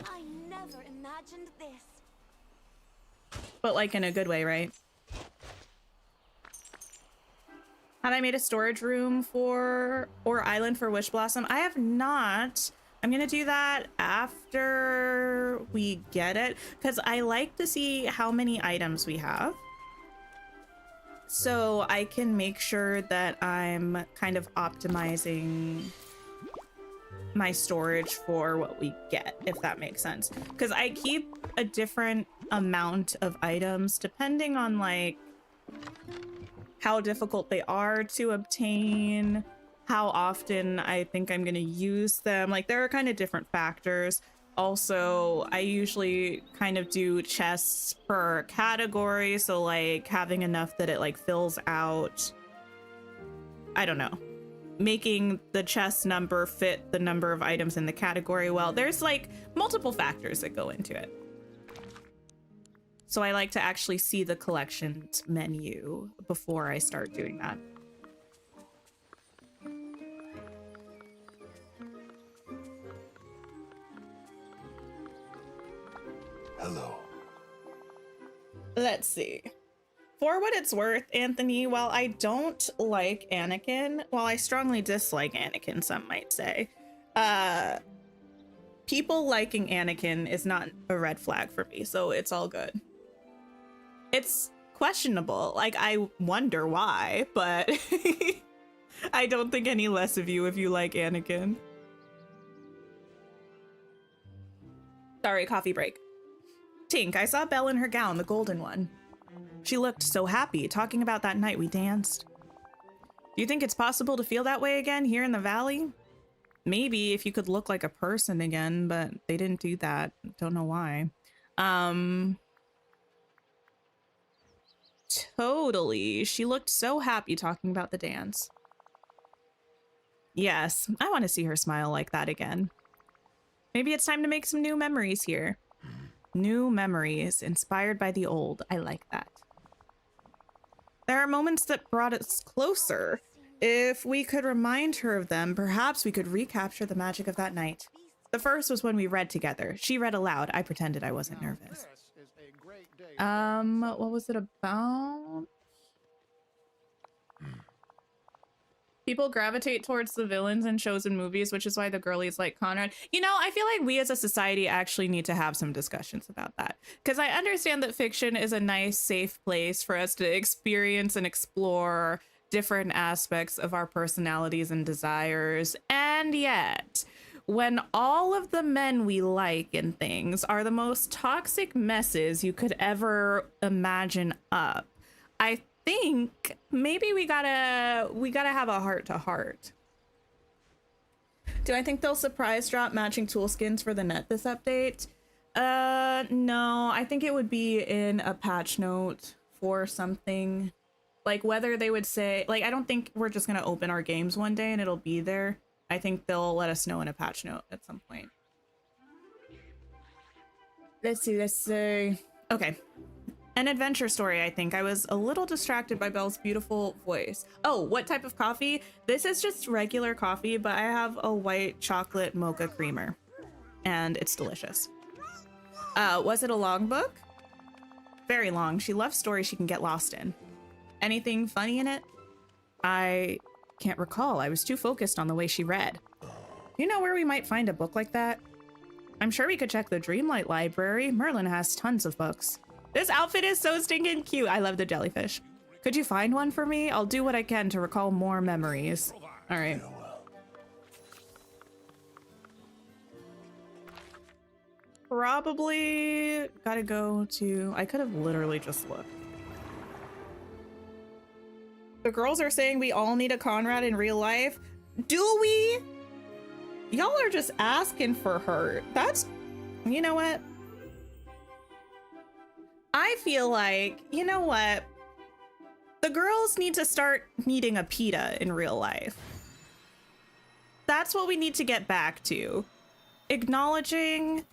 I never imagined this. But like in a good way, right? Have I made a storage room or island for Wishblossom? I have not. I'm gonna do that after we get it, because I like to see how many items we have, so I can make sure that I'm kind of optimizing my storage for what we get, if that makes sense. Because I keep a different amount of items depending on like how difficult they are to obtain, how often I think I'm gonna use them. Like there are kind of different factors. Also, I usually kind of do chests per category, so like having enough that it like fills out, I don't know, making the chest number fit the number of items in the category. Well, there's like multiple factors that go into it. So I like to actually see the collections menu before I start doing that. Hello. Let's see. For what it's worth, Anthony, while I don't like Anakin, while I strongly dislike Anakin, some might say, people liking Anakin is not a red flag for me, so it's all good. It's questionable. Like, I wonder why, but I don't think any less of you if you like Anakin. Sorry, coffee break. Tink, I saw Belle in her gown, the golden one. She looked so happy, talking about that night we danced. Do you think it's possible to feel that way again here in the valley? Maybe if you could look like a person again, but they didn't do that. Don't know why. Totally. She looked so happy talking about the dance. Yes, I want to see her smile like that again. Maybe it's time to make some new memories here. New memories inspired by the old. I like that. There are moments that brought us closer. If we could remind her of them, perhaps we could recapture the magic of that night. The first was when we read together. She read aloud. I pretended I wasn't nervous. What was it about? People gravitate towards the villains in shows and movies, which is why the girlies like Conrad. You know, I feel like we as a society actually need to have some discussions about that. Because I understand that fiction is a nice, safe place for us to experience and explore different aspects of our personalities and desires. And yet, when all of the men we like in things are the most toxic messes you could ever imagine up, I think maybe we gotta have a heart-to-heart. Do I think they'll surprise drop matching tool skins for the net this update? No, I think it would be in a patch note for something. Like whether they would say, like, I don't think we're just gonna open our games one day and it'll be there. I think they'll let us know in a patch note at some point. Let's see. Okay. An adventure story, I think. I was a little distracted by Belle's beautiful voice. Oh, what type of coffee? This is just regular coffee, but I have a white chocolate mocha creamer, and it's delicious. Was it a long book? Very long. She loves stories she can get lost in. Anything funny in it? I can't recall. I was too focused on the way she read. You know where we might find a book like that? I'm sure we could check the Dreamlight library. Merlin has tons of books. This outfit is so stinking cute. I love the jellyfish. Could you find one for me? I'll do what I can to recall more memories. All right. Probably gotta go to... I could have literally just looked. The girls are saying we all need a Conrad in real life. Do we? Y'all are just asking for her. That's... You know what? I feel like, you know what? The girls need to start needing a PETA in real life. That's what we need to get back to. Acknowledging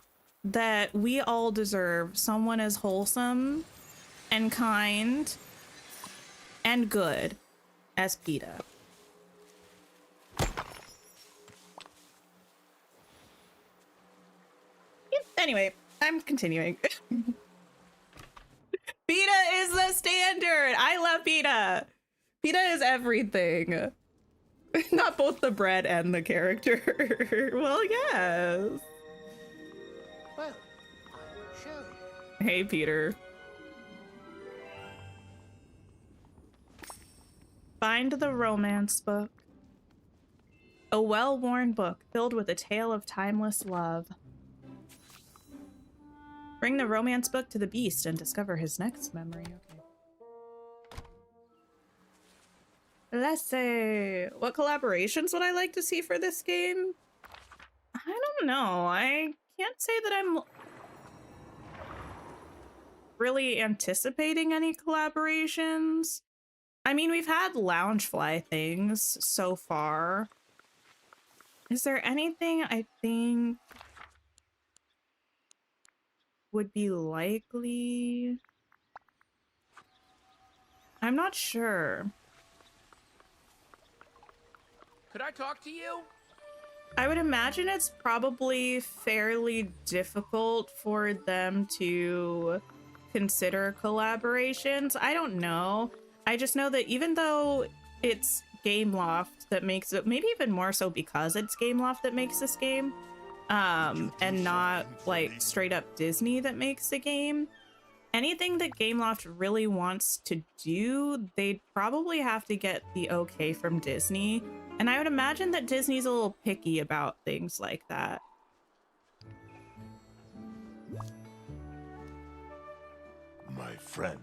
that we all deserve someone as wholesome and kind and good as PETA. Anyway, I'm continuing. PETA is the standard. I love PETA. PETA is everything. Not both the bread and the character. Well, yes. Well, I'll show you. Hey, Peter. Find the romance book. A well-worn book filled with a tale of timeless love. Bring the romance book to the beast and discover his next memory. Okay. Let's say, what collaborations would I like to see for this game? I don't know. I can't say that I'm really anticipating any collaborations. I mean, we've had Loungefly things so far. Is there anything I think would be likely? I'm not sure. Could I talk to you? I would imagine it's probably fairly difficult for them to consider collaborations. I don't know. I just know that even though it's Gameloft that makes it, maybe even more so because it's Gameloft that makes this game, and not like straight up Disney that makes the game, anything that Gameloft really wants to do, they'd probably have to get the okay from Disney. And I would imagine that Disney's a little picky about things like that. My friend.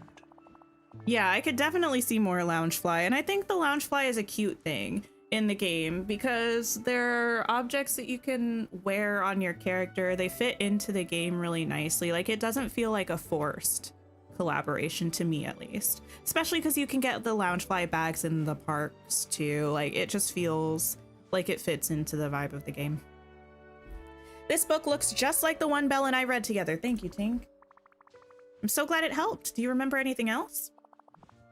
Yeah, I could definitely see more Loungefly, and I think the Loungefly is a cute thing in the game because they're objects that you can wear on your character. They fit into the game really nicely. Like, it doesn't feel like a forced collaboration to me, at least. Especially because you can get the Loungefly bags in the parks too. Like, it just feels like it fits into the vibe of the game. This book looks just like the one Belle and I read together. Thank you, Tink. I'm so glad it helped. Do you remember anything else?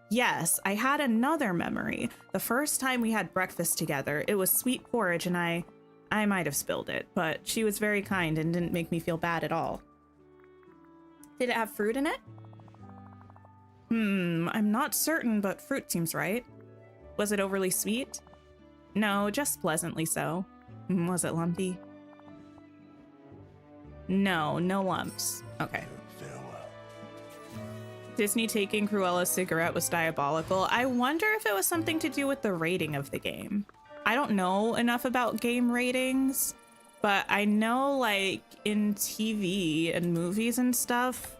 Yes, I had another memory. The first time we had breakfast together, it was sweet porridge and I might have spilled it, but she was very kind and didn't make me feel bad at all. Did it have fruit in it? I'm not certain, but fruit seems right. Was it overly sweet? No, just pleasantly so. Was it lumpy? No, no lumps. Okay. Disney taking Cruella's cigarette was diabolical. I wonder if it was something to do with the rating of the game. I don't know enough about game ratings, but I know, like, in TV and movies and stuff,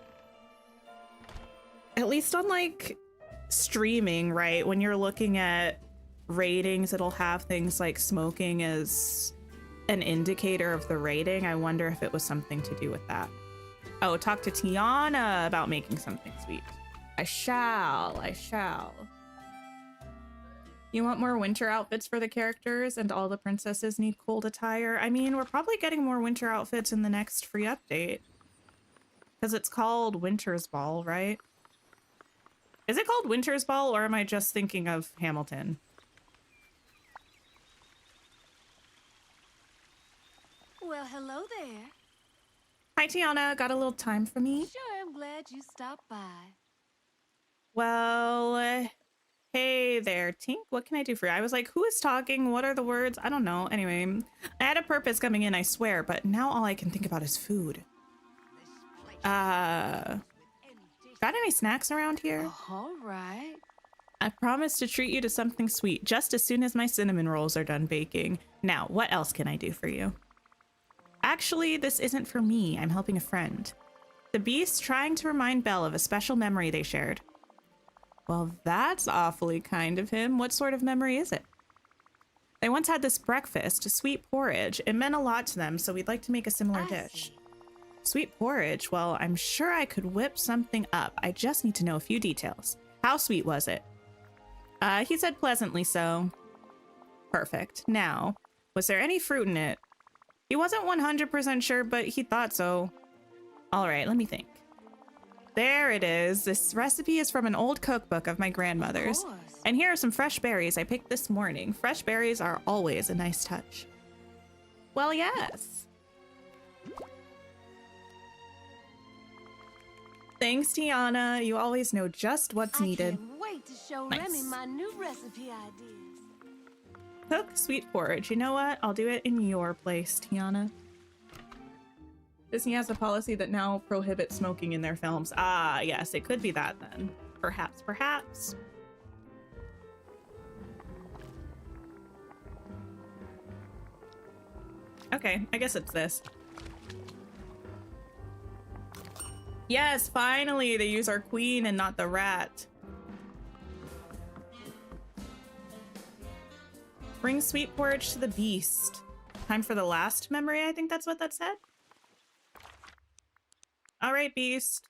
at least on, like, streaming, right? When you're looking at ratings, it'll have things like smoking as an indicator of the rating. I wonder if it was something to do with that. Oh, talk to Tiana about making something sweet. I shall. You want more winter outfits for the characters and all the princesses need cold attire? I mean, we're probably getting more winter outfits in the next free update. Because it's called Winter's Ball, right? Is it called Winter's Ball or am I just thinking of Hamilton? Well, hello there. Hi, Tiana. Got a little time for me? Sure, I'm glad you stopped by. Well, hey there, Tink. What can I do for you? I was like, who is talking? What are the words? I don't know. Anyway, I had a purpose coming in, I swear, but now all I can think about is food. Got any snacks around here? All right. I promise to treat you to something sweet just as soon as my cinnamon rolls are done baking. Now, what else can I do for you? Actually, this isn't for me. I'm helping a friend. The beast's trying to remind Belle of a special memory they shared. Well, that's awfully kind of him. What sort of memory is it? They once had this breakfast, sweet porridge. It meant a lot to them, so we'd like to make a similar dish. Sweet porridge? Well, I'm sure I could whip something up. I just need to know a few details. How sweet was it? He said pleasantly so. Perfect. Now, was there any fruit in it? He wasn't 100% sure, but he thought so. All right, let me think. There it is. This recipe is from an old cookbook of my grandmother's. And here are some fresh berries I picked this morning. Fresh berries are always a nice touch. Well, yes. Thanks, Tiana. You always know just what's needed. I can't wait to show Remy my new recipe ideas. Cook sweet porridge. You know what? I'll do it in your place, Tiana. Disney has a policy that now prohibits smoking in their films. Ah, yes, it could be that then. Perhaps, perhaps. Okay, I guess it's this. Yes, finally, they use our queen and not the rat. Bring sweet porridge to the beast. Time for the last memory, I think that's what that said. All right, beast.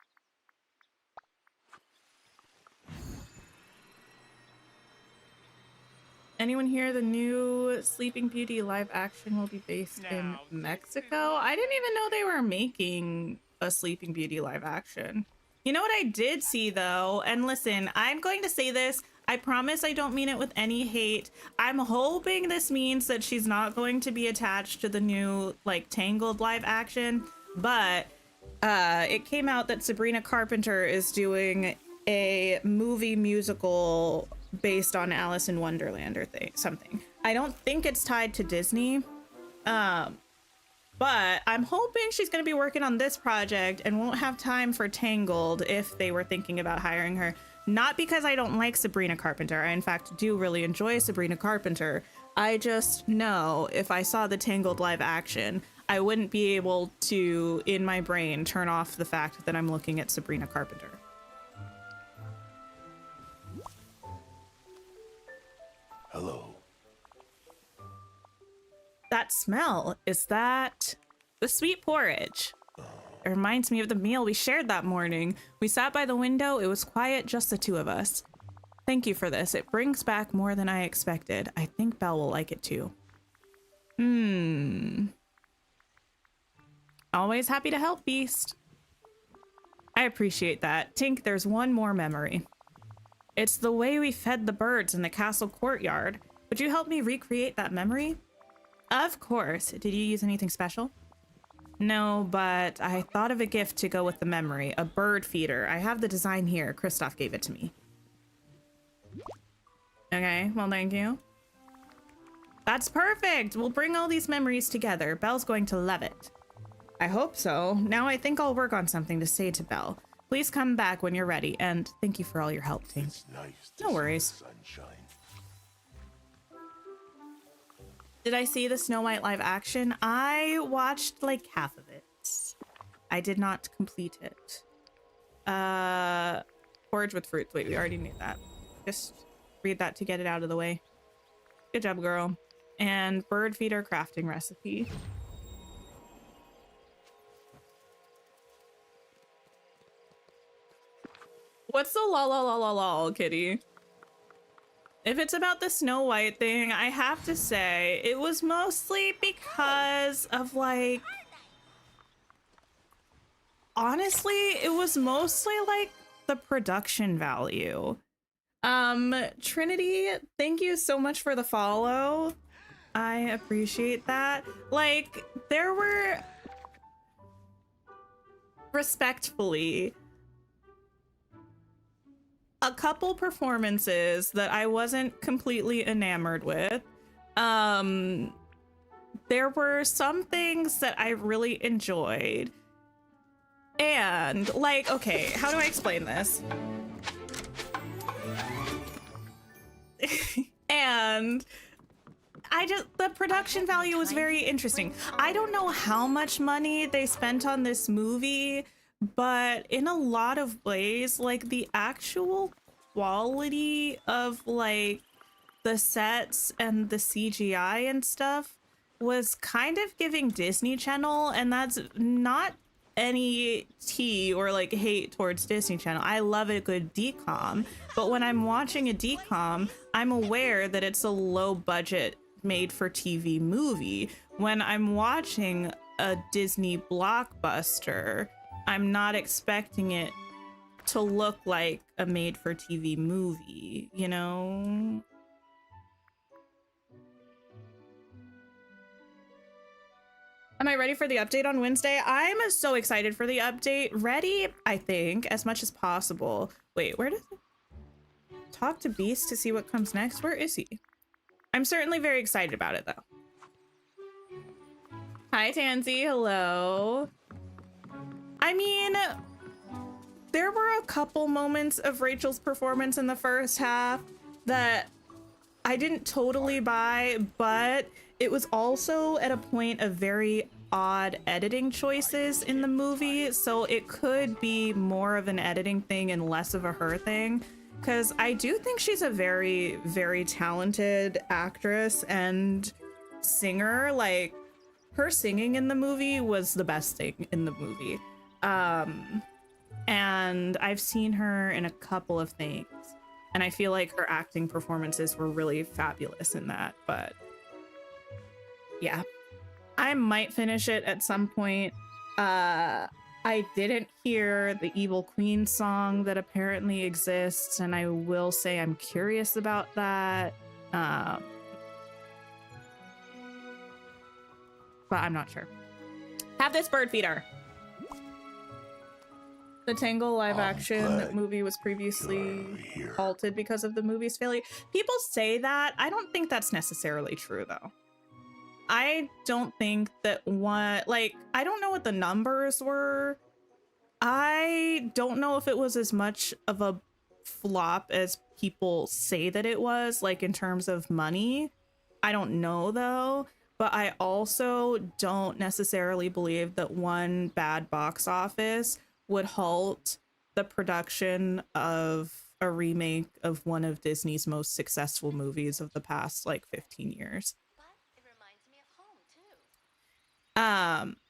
Anyone here? The new Sleeping Beauty live action will be based in Mexico. I didn't even know they were making a Sleeping Beauty live action. You know what I did see though? And listen, I'm going to say this. I promise I don't mean it with any hate. I'm hoping this means that she's not going to be attached to the new like Tangled live action, but it came out that Sabrina Carpenter is doing a movie musical based on Alice in Wonderland or something. I don't think it's tied to Disney, but I'm hoping she's going to be working on this project and won't have time for Tangled if they were thinking about hiring her. Not because I don't like Sabrina Carpenter. I, in fact, do really enjoy Sabrina Carpenter. I just know if I saw the Tangled live action, I wouldn't be able to, in my brain, turn off the fact that I'm looking at Sabrina Carpenter. Hello. That smell, is that the sweet porridge? It reminds me of the meal we shared that morning. We sat by the window. It was quiet, just the two of us. Thank you for this. It brings back more than I expected. I think Belle will like it too. Always happy to help, Beast. I appreciate that. Tink, there's one more memory. It's the way we fed the birds in the castle courtyard. Would you help me recreate that memory? Of course. Did you use anything special? No, but I thought of a gift to go with the memory. A bird feeder. I have the design here. Christoph gave it to me. Okay, well, thank you. That's perfect. We'll bring all these memories together. Belle's going to love it. I hope so. Now I think I'll work on something to say to Belle. Please come back when you're ready, and thank you for all your help, Tink. It's nice to No see worries. the sunshine. Did I see the Snow White live action? I watched like half of it. I did not complete it. Porridge with fruits. Wait, we already knew that. Just read that to get it out of the way. Good job, girl. And bird feeder crafting recipe. What's the la la la la la, kitty? If it's about the Snow White thing, I have to say it was mostly because of like, honestly, it was mostly like the production value. Trinity, thank you so much for the follow. I appreciate that. Like, there were, respectfully, a couple performances that I wasn't completely enamored with. There were some things that I really enjoyed. And like, okay, how do I explain this? And the production value was very interesting. I don't know how much money they spent on this movie, but in a lot of ways, like the actual quality of like the sets and the CGI and stuff was kind of giving Disney Channel, and that's not any tea or like hate towards Disney Channel. I love a good decom, but when I'm watching a decom, I'm aware that it's a low budget made for TV movie. When I'm watching a Disney blockbuster, I'm not expecting it to look like a made for TV movie, you know? Am I ready for the update on Wednesday? I'm so excited for the update. Ready, I think, as much as possible. Wait, where does it? Talk to Beast to see what comes next? Where is he? I'm certainly very excited about it, though. Hi, Tansy. Hello. I mean, there were a couple moments of Rachel's performance in the first half that I didn't totally buy, but it was also at a point of very odd editing choices in the movie, so it could be more of an editing thing and less of a her thing, because I do think she's a very, very talented actress and singer. Like, her singing in the movie was the best thing in the movie. And I've seen her in a couple of things, and I feel like her acting performances were really fabulous in that, but yeah, I might finish it at some point. I didn't hear the Evil Queen song that apparently exists, and I will say I'm curious about that. But I'm not sure. Have this bird feeder. The Tangle live action movie was previously halted because of the movie's failure. People say that. I don't think that's necessarily true, though. I don't think that I don't know what the numbers were. I don't know if it was as much of a flop as people say that it was, like in terms of money. I don't know, though. But I also don't necessarily believe that one bad box office would halt the production of a remake of one of Disney's most successful movies of the past, like, 15 years. But it reminds me of home, too.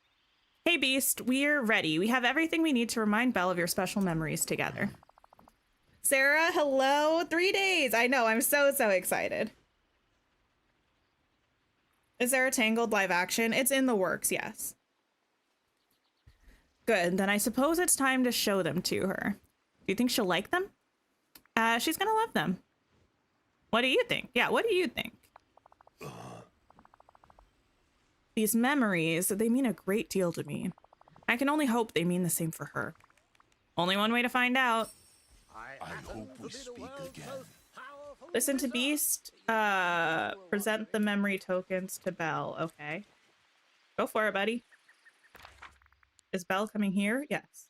Hey Beast, we're ready. We have everything we need to remind Belle of your special memories together. Sarah, hello. 3 days. I know, I'm so excited. Is there a Tangled live action? It's in the works, yes. Good, then I suppose it's time to show them to her. Do you think she'll like them? She's gonna love them. What do you think? Yeah, what do you think? These memories, they mean a great deal to me. I can only hope they mean the same for her. Only one way to find out. I hope we speak again. Listen to Beast. Present the memory tokens to Belle. Okay. Go for it, buddy. Is Belle coming here? Yes.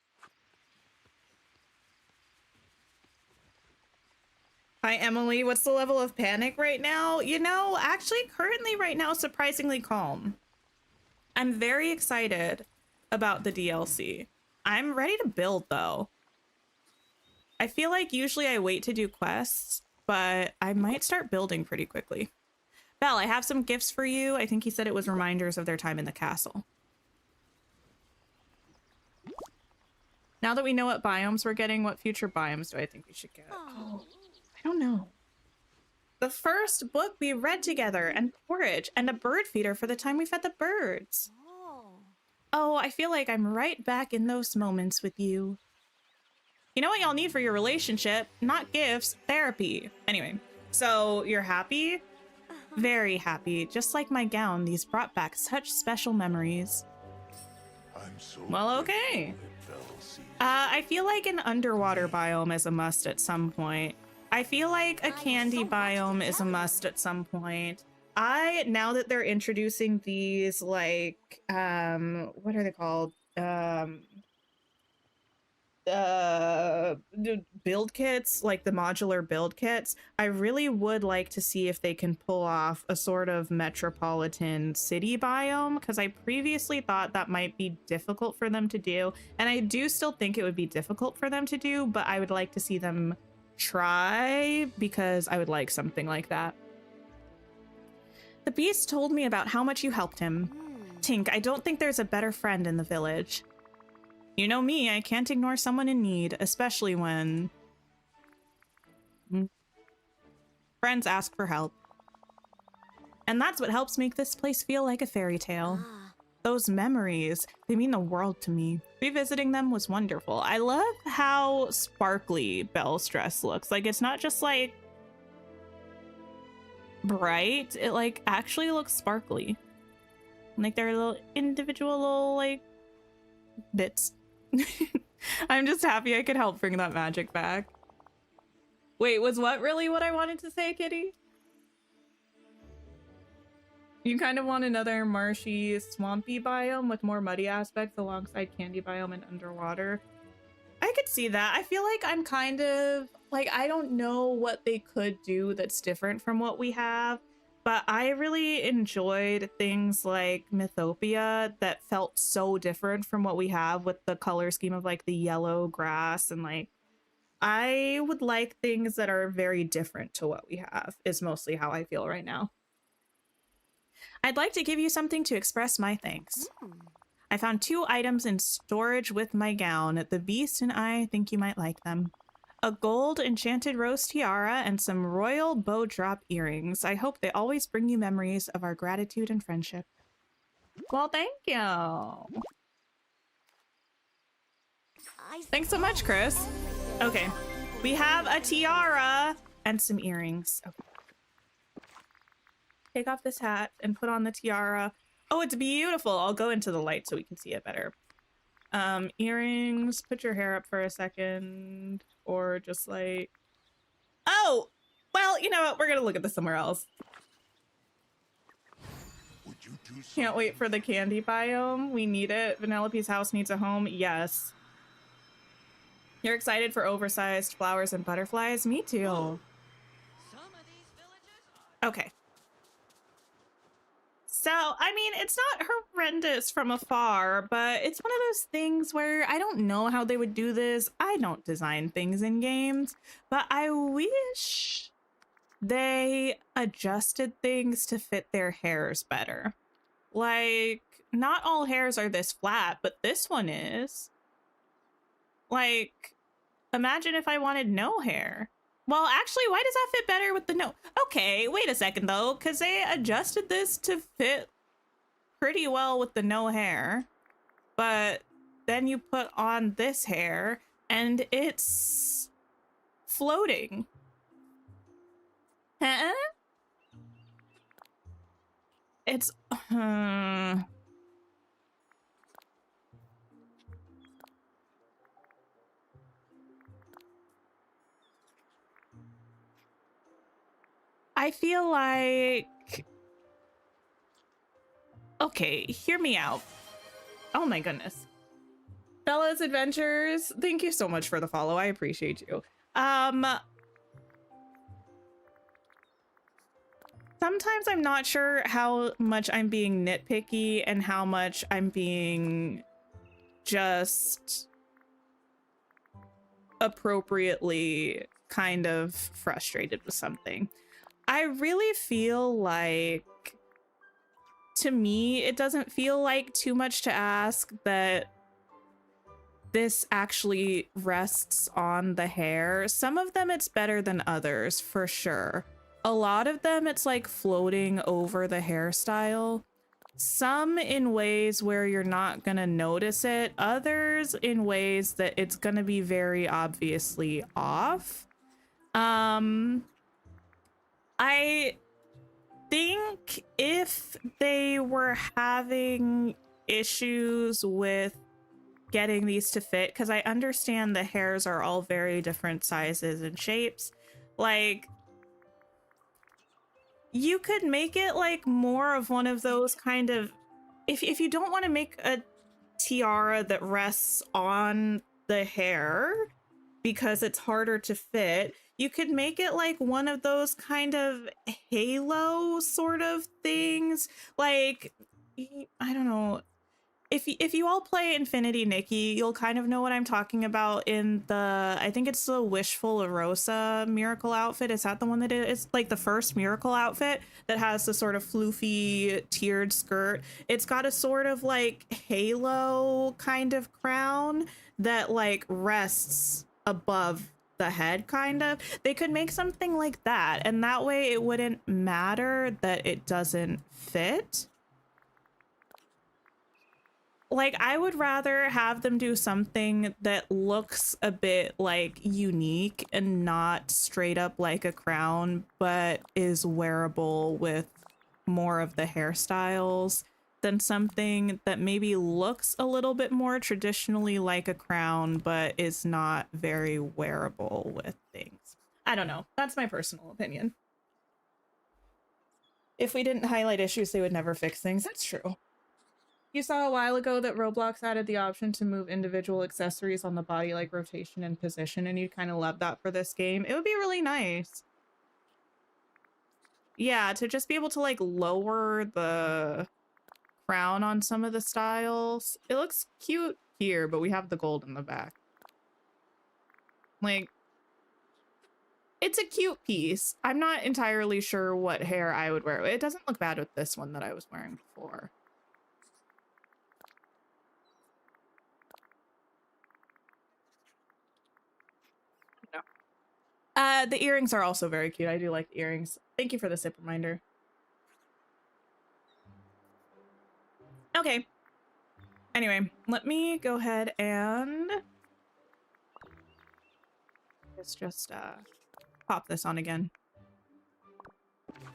Hi, Emily. What's the level of panic right now? You know, actually, currently right now, surprisingly calm. I'm very excited about the DLC. I'm ready to build, though. I feel like usually I wait to do quests, but I might start building pretty quickly. Belle, I have some gifts for you. I think he said it was reminders of their time in the castle. Now that we know what biomes we're getting, what future biomes do I think we should get? Oh, I don't know. The first book we read together, and porridge, and a bird feeder for the time we fed the birds. Oh, I feel like I'm right back in those moments with you. You know what y'all need for your relationship? Not gifts, therapy. Anyway, so you're happy? Very happy. Just like my gown, these brought back such special memories. I'm so Well, okay. I feel like an underwater biome is a must at some point. I feel like a candy biome is a must at some point. Now that they're introducing these, like, what are they called? build kits, like the modular build kits, I really would like to see if they can pull off a sort of metropolitan city biome, because I previously thought that might be difficult for them to do, and I do still think it would be difficult for them to do, but I would like to see them try, because I would like something like that. The beast told me about how much you helped him. Tink, I don't think there's a better friend in the village. You know me, I can't ignore someone in need, especially when friends ask for help. And that's what helps make this place feel like a fairy tale. Those memories, they mean the world to me. Revisiting them was wonderful. I love how sparkly Belle's dress looks. Like, it's not just like bright, it like actually looks sparkly. Like they're little individual little like bits. I'm just happy I could help bring that magic back. Wait, was what really what I wanted to say, Kitty? You kind of want another marshy, swampy biome with more muddy aspects alongside candy biome and underwater. I could see that. I feel like I'm kind of like, I don't know what they could do that's different from what we have, but I really enjoyed things like Mythopia that felt so different from what we have with the color scheme of like the yellow grass, and like I would like things that are very different to what we have is mostly how I feel right now. I'd like to give you something to express my thanks. I found 2 items in storage with my gown. The beast and I think you might like them. A gold enchanted rose tiara and some royal bow drop earrings. I hope they always bring you memories of our gratitude and friendship. Well, thank you. Thanks so much, Chris. Okay, we have a tiara and some earrings. Okay. Take off this hat and put on the tiara. Oh, it's beautiful. I'll go into the light so we can see it better. Earrings, put your hair up for a second, or just like, oh, well, you know what? We're gonna look at this somewhere else. Would you do Can't wait for the candy biome. We need it. Vanellope's house needs a home. Yes. You're excited for oversized flowers and butterflies? Me too. Okay. So, I mean, it's not horrendous from afar, but it's one of those things where I don't know how they would do this. I don't design things in games, but I wish they adjusted things to fit their hairs better. Like, not all hairs are this flat, but this one is. Like, imagine if I wanted no hair. Well, actually, why does that fit better with the no? Okay, wait a second, though, because they adjusted this to fit pretty well with the no hair. But then you put on this hair, and it's floating. Huh? It's... I feel like... Okay, hear me out. Oh my goodness. Bella's Adventures, thank you so much for the follow. I appreciate you. Sometimes I'm not sure how much I'm being nitpicky and how much I'm being just appropriately kind of frustrated with something. I really feel like, to me, it doesn't feel like too much to ask that this actually rests on the hair. Some of them it's better than others, for sure. A lot of them it's like floating over the hairstyle. Some in ways where you're not gonna notice it, others in ways that it's gonna be very obviously off. I think if they were having issues with getting these to fit, because I understand the hairs are all very different sizes and shapes, like you could make it like more of one of those kind of, if you don't want to make a tiara that rests on the hair because it's harder to fit. You could make it like one of those kind of halo sort of things. Like, I don't know. If you all play Infinity Nikki, you'll kind of know what I'm talking about in the, I think it's the Wishful Rosa miracle outfit. Is that the one that it's like the first miracle outfit that has the sort of floofy tiered skirt? It's got a sort of like halo kind of crown that like rests above the head kind of. They could make something like that, and that way it wouldn't matter that it doesn't fit. Like, I would rather have them do something that looks a bit like unique and not straight up like a crown, but is wearable with more of the hairstyles than something that maybe looks a little bit more traditionally like a crown, but is not very wearable with things. I don't know. That's my personal opinion. If we didn't highlight issues, they would never fix things. That's true. You saw a while ago that Roblox added the option to move individual accessories on the body, like rotation and position, and you'd kind of love that for this game. It would be really nice. Yeah, to just be able to like lower the crown on some of the styles. It looks cute here, but we have the gold in the back. Like, it's a cute piece. I'm not entirely sure what hair I would wear. It doesn't look bad with this one that I was wearing before. The earrings are also very cute. I do like the earrings. Thank you for the sip reminder. Okay. Anyway, let me go ahead and just pop this on again.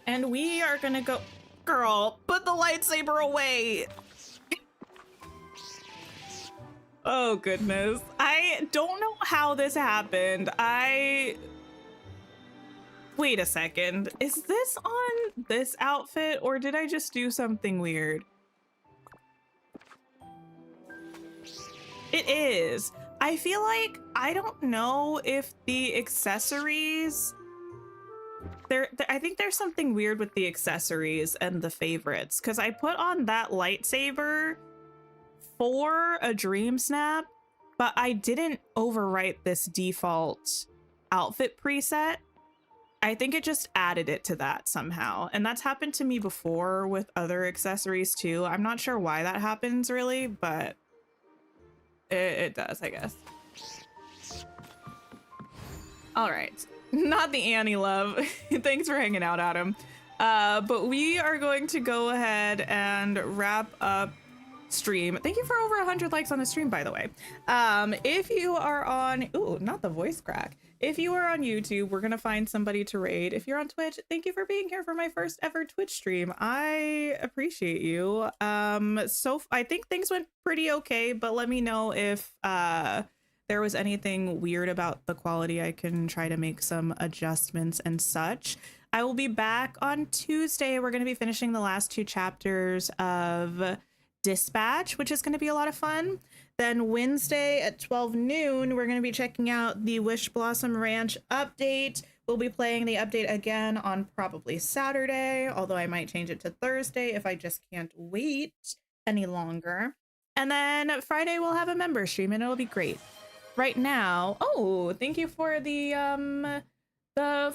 And we are gonna go... Girl, put the lightsaber away! Oh, goodness. I don't know how this happened. Wait a second. Is this on this outfit, or did I just do something weird? It is. I feel like I don't know if the accessories... I think there's something weird with the accessories and the favorites, because I put on that lightsaber for a dream snap, but I didn't overwrite this default outfit preset. I think it just added it to that somehow. And that's happened to me before with other accessories too. I'm not sure why that happens really, but it does, I guess. All right. Not the Annie love. Thanks for hanging out, Adam. But we are going to go ahead and wrap up stream. Thank you for over 100 likes on the stream, by the way. If you are on... Ooh, not the voice crack. If you are on YouTube, we're gonna find somebody to raid. If you're on Twitch, thank you for being here for my first ever Twitch stream. I appreciate you. So I think things went pretty okay, but let me know if there was anything weird about the quality. I can try to make some adjustments and such. I will be back on Tuesday. We're gonna be finishing the last 2 chapters of Dispatch, which is going to be a lot of fun. Then Wednesday at 12 noon, we're going to be checking out the Wishblossom Ranch update. We'll be playing the update again on probably Saturday, although I might change it to Thursday if I just can't wait any longer. And then Friday we'll have a member stream and it'll be great. Right now, oh, thank you for the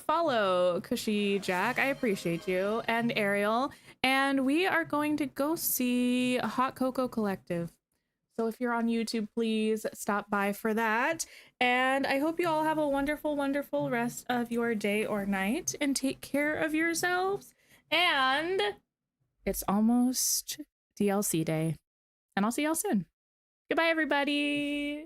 follow, Cushy Jack. I appreciate you, and Ariel. And we are going to go see Hot Cocoa Collective. So if you're on YouTube, please stop by for that. And I hope you all have a wonderful, wonderful rest of your day or night, and take care of yourselves. And it's almost DLC day. And I'll see y'all soon. Goodbye, everybody.